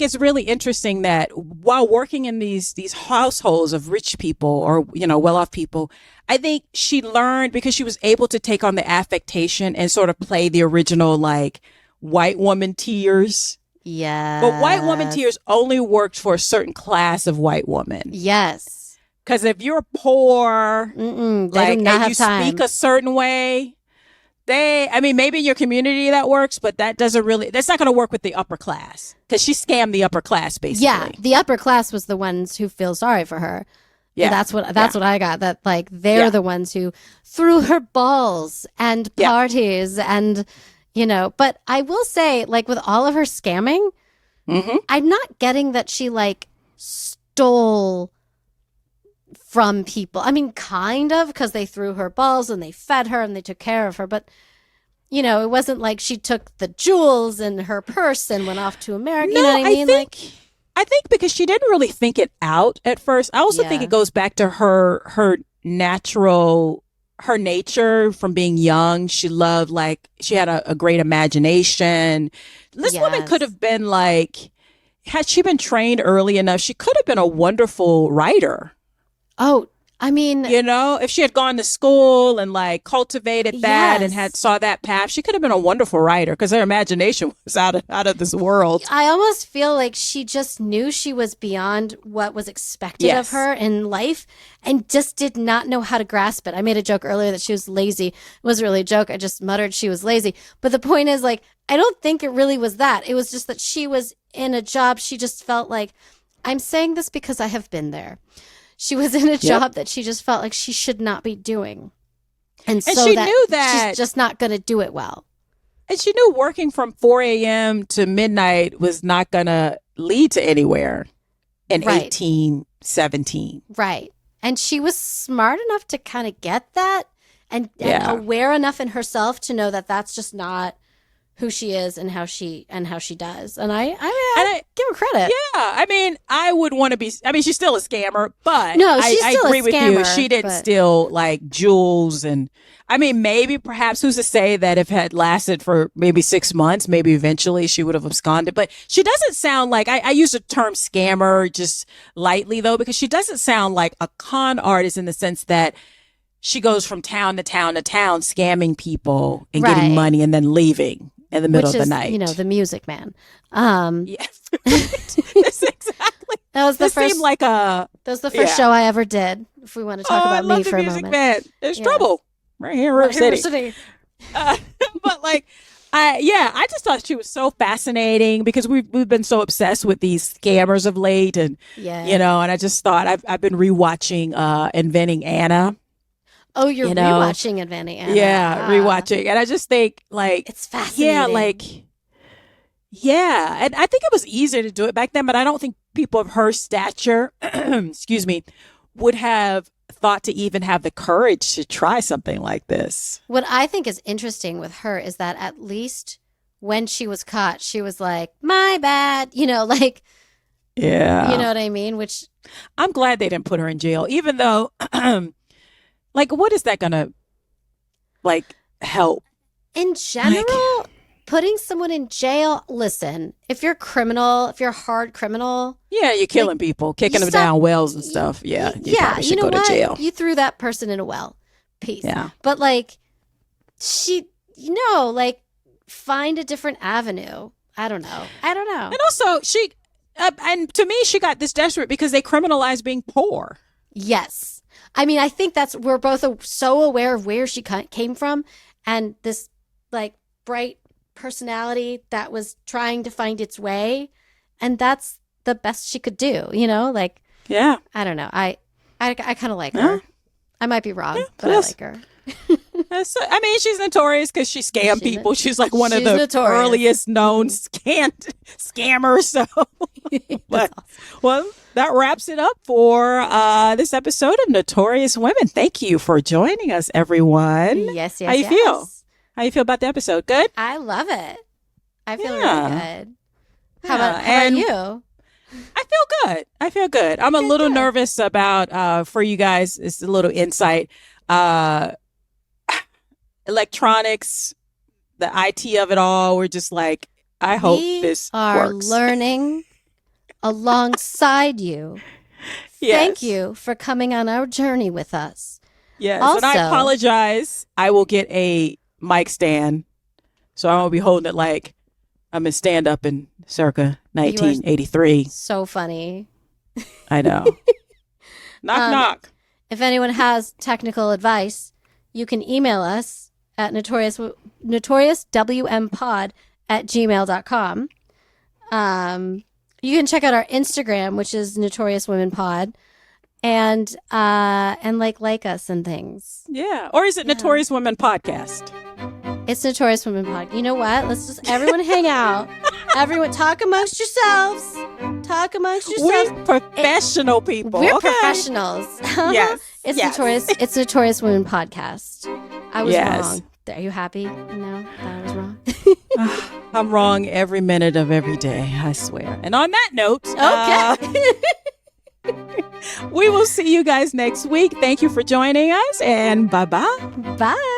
it's really interesting that while working in these households of rich people or, you know, well-off people, I think she learned because she was able to take on the affectation and sort of play the original, like, white woman tears. Yeah. But white woman tears only worked for a certain class of white woman. Yes. Because if you're poor, like, and you speak a certain way, maybe in your community that works, but that's not going to work with the upper class because she scammed the upper class, basically. Yeah, the upper class was the ones who feel sorry for her. Yeah, that's what I got. That like they're the ones who threw her balls and parties and, you know. But I will say, like with all of her scamming, I'm not getting that she like stole from people. I mean, kind of, because they threw her balls and they fed her and they took care of her. But, you know, it wasn't like she took the jewels in her purse and went off to America. No, you know what I mean? I think because she didn't really think it out at first. I also think it goes back to her nature from being young. She loved, like, she had a great imagination. This woman could have been like, had she been trained early enough, she could have been a wonderful writer. Oh, I mean, you know, if she had gone to school and like cultivated that and saw that path, she could have been a wonderful writer because her imagination was out of this world. I almost feel like she just knew she was beyond what was expected of her in life and just did not know how to grasp it. I made a joke earlier that she was lazy. It wasn't really a joke. I just muttered she was lazy. But the point is, like, I don't think it really was that. It was just that she was in a job. She just felt like, I'm saying this because I have been there. She was in a job that she just felt like she should not be doing. And so she knew that she's just not going to do it well. And she knew working from 4 a.m. to midnight was not going to lead to anywhere in 1817. Right. And she was smart enough to kind of get that and aware enough in herself to know that that's just not who she is and how she does. And I give her credit. Yeah. I mean, I would want to be, I mean, she's still a scammer, but no, she's still I agree a with scammer, you. She didn't steal like jewels. And I mean, maybe perhaps who's to say that if it had lasted for maybe 6 months, maybe eventually she would have absconded. But she doesn't sound like, I use the term scammer just lightly though, because she doesn't sound like a con artist in the sense that she goes from town to town to town scamming people and getting money and then leaving in the middle of the night. You know, the Music Man. Yes. That's exactly. That was the first. Seemed like that was the first show I ever did. If we want to talk about me for a moment. Man. There's trouble right here in River City. But like, I just thought she was so fascinating because we've been so obsessed with these scammers of late, and you know, and I just thought I've been rewatching Inventing Anna. Oh, you're rewatching Inventing Anna. Yeah, rewatching. And I just think, like, it's fascinating. And I think it was easier to do it back then, but I don't think people of her stature, excuse me, would have thought to even have the courage to try something like this. What I think is interesting with her is that at least when she was caught, she was like, my bad, you know, like, yeah. You know what I mean? Which I'm glad they didn't put her in jail, even though... Like, what is that going to, like, help? In general, putting someone in jail, listen, if you're a criminal, if you're a hard criminal. Yeah, you're killing people, kicking them down wells and stuff. Yeah, you probably should go to jail. You threw that person in a well. Peace. Yeah. But, like, find a different avenue. I don't know. And also, and to me, she got this desperate because they criminalized being poor. Yes. I mean, I think we're both so aware of where she came from and this like bright personality that was trying to find its way. And that's the best she could do, you know, like, yeah, I don't know. I kind of like her. I might be wrong, but I like her. I mean, she's notorious because she scammed people. She's like one of the earliest known scammers. So, but, well, that wraps it up for this episode of Notorious Women. Thank you for joining us, everyone. Yes. How you feel? How you feel about the episode? Good? I love it. I feel really good. How about you? I feel good. I'm a little nervous about, for you guys, it's a little insight. Electronics, the IT of it all. We're just like, I hope this works. We are learning alongside you. Yes. Thank you for coming on our journey with us. Yes, also, and I apologize. I will get a mic stand, so I won't be holding it like I'm in stand-up in circa 1983. So funny. I know. Knock, knock. If anyone has technical advice, you can email us at notoriouswmpod@gmail.com. You can check out our Instagram, which is Notorious Women Pod, and like us and things. Yeah. Or is it Notorious Women Podcast? It's Notorious Women Pod. You know what? Let's just everyone hang out. Everyone talk amongst yourselves. Talk amongst yourselves. We're professional people. We're professionals. Yes. It's Notorious. It's Notorious Women Podcast. I was wrong. Are you happy? No, that I was wrong. I'm wrong every minute of every day, I swear. And on that note, we will see you guys next week. Thank you for joining us, and bye-bye. Bye.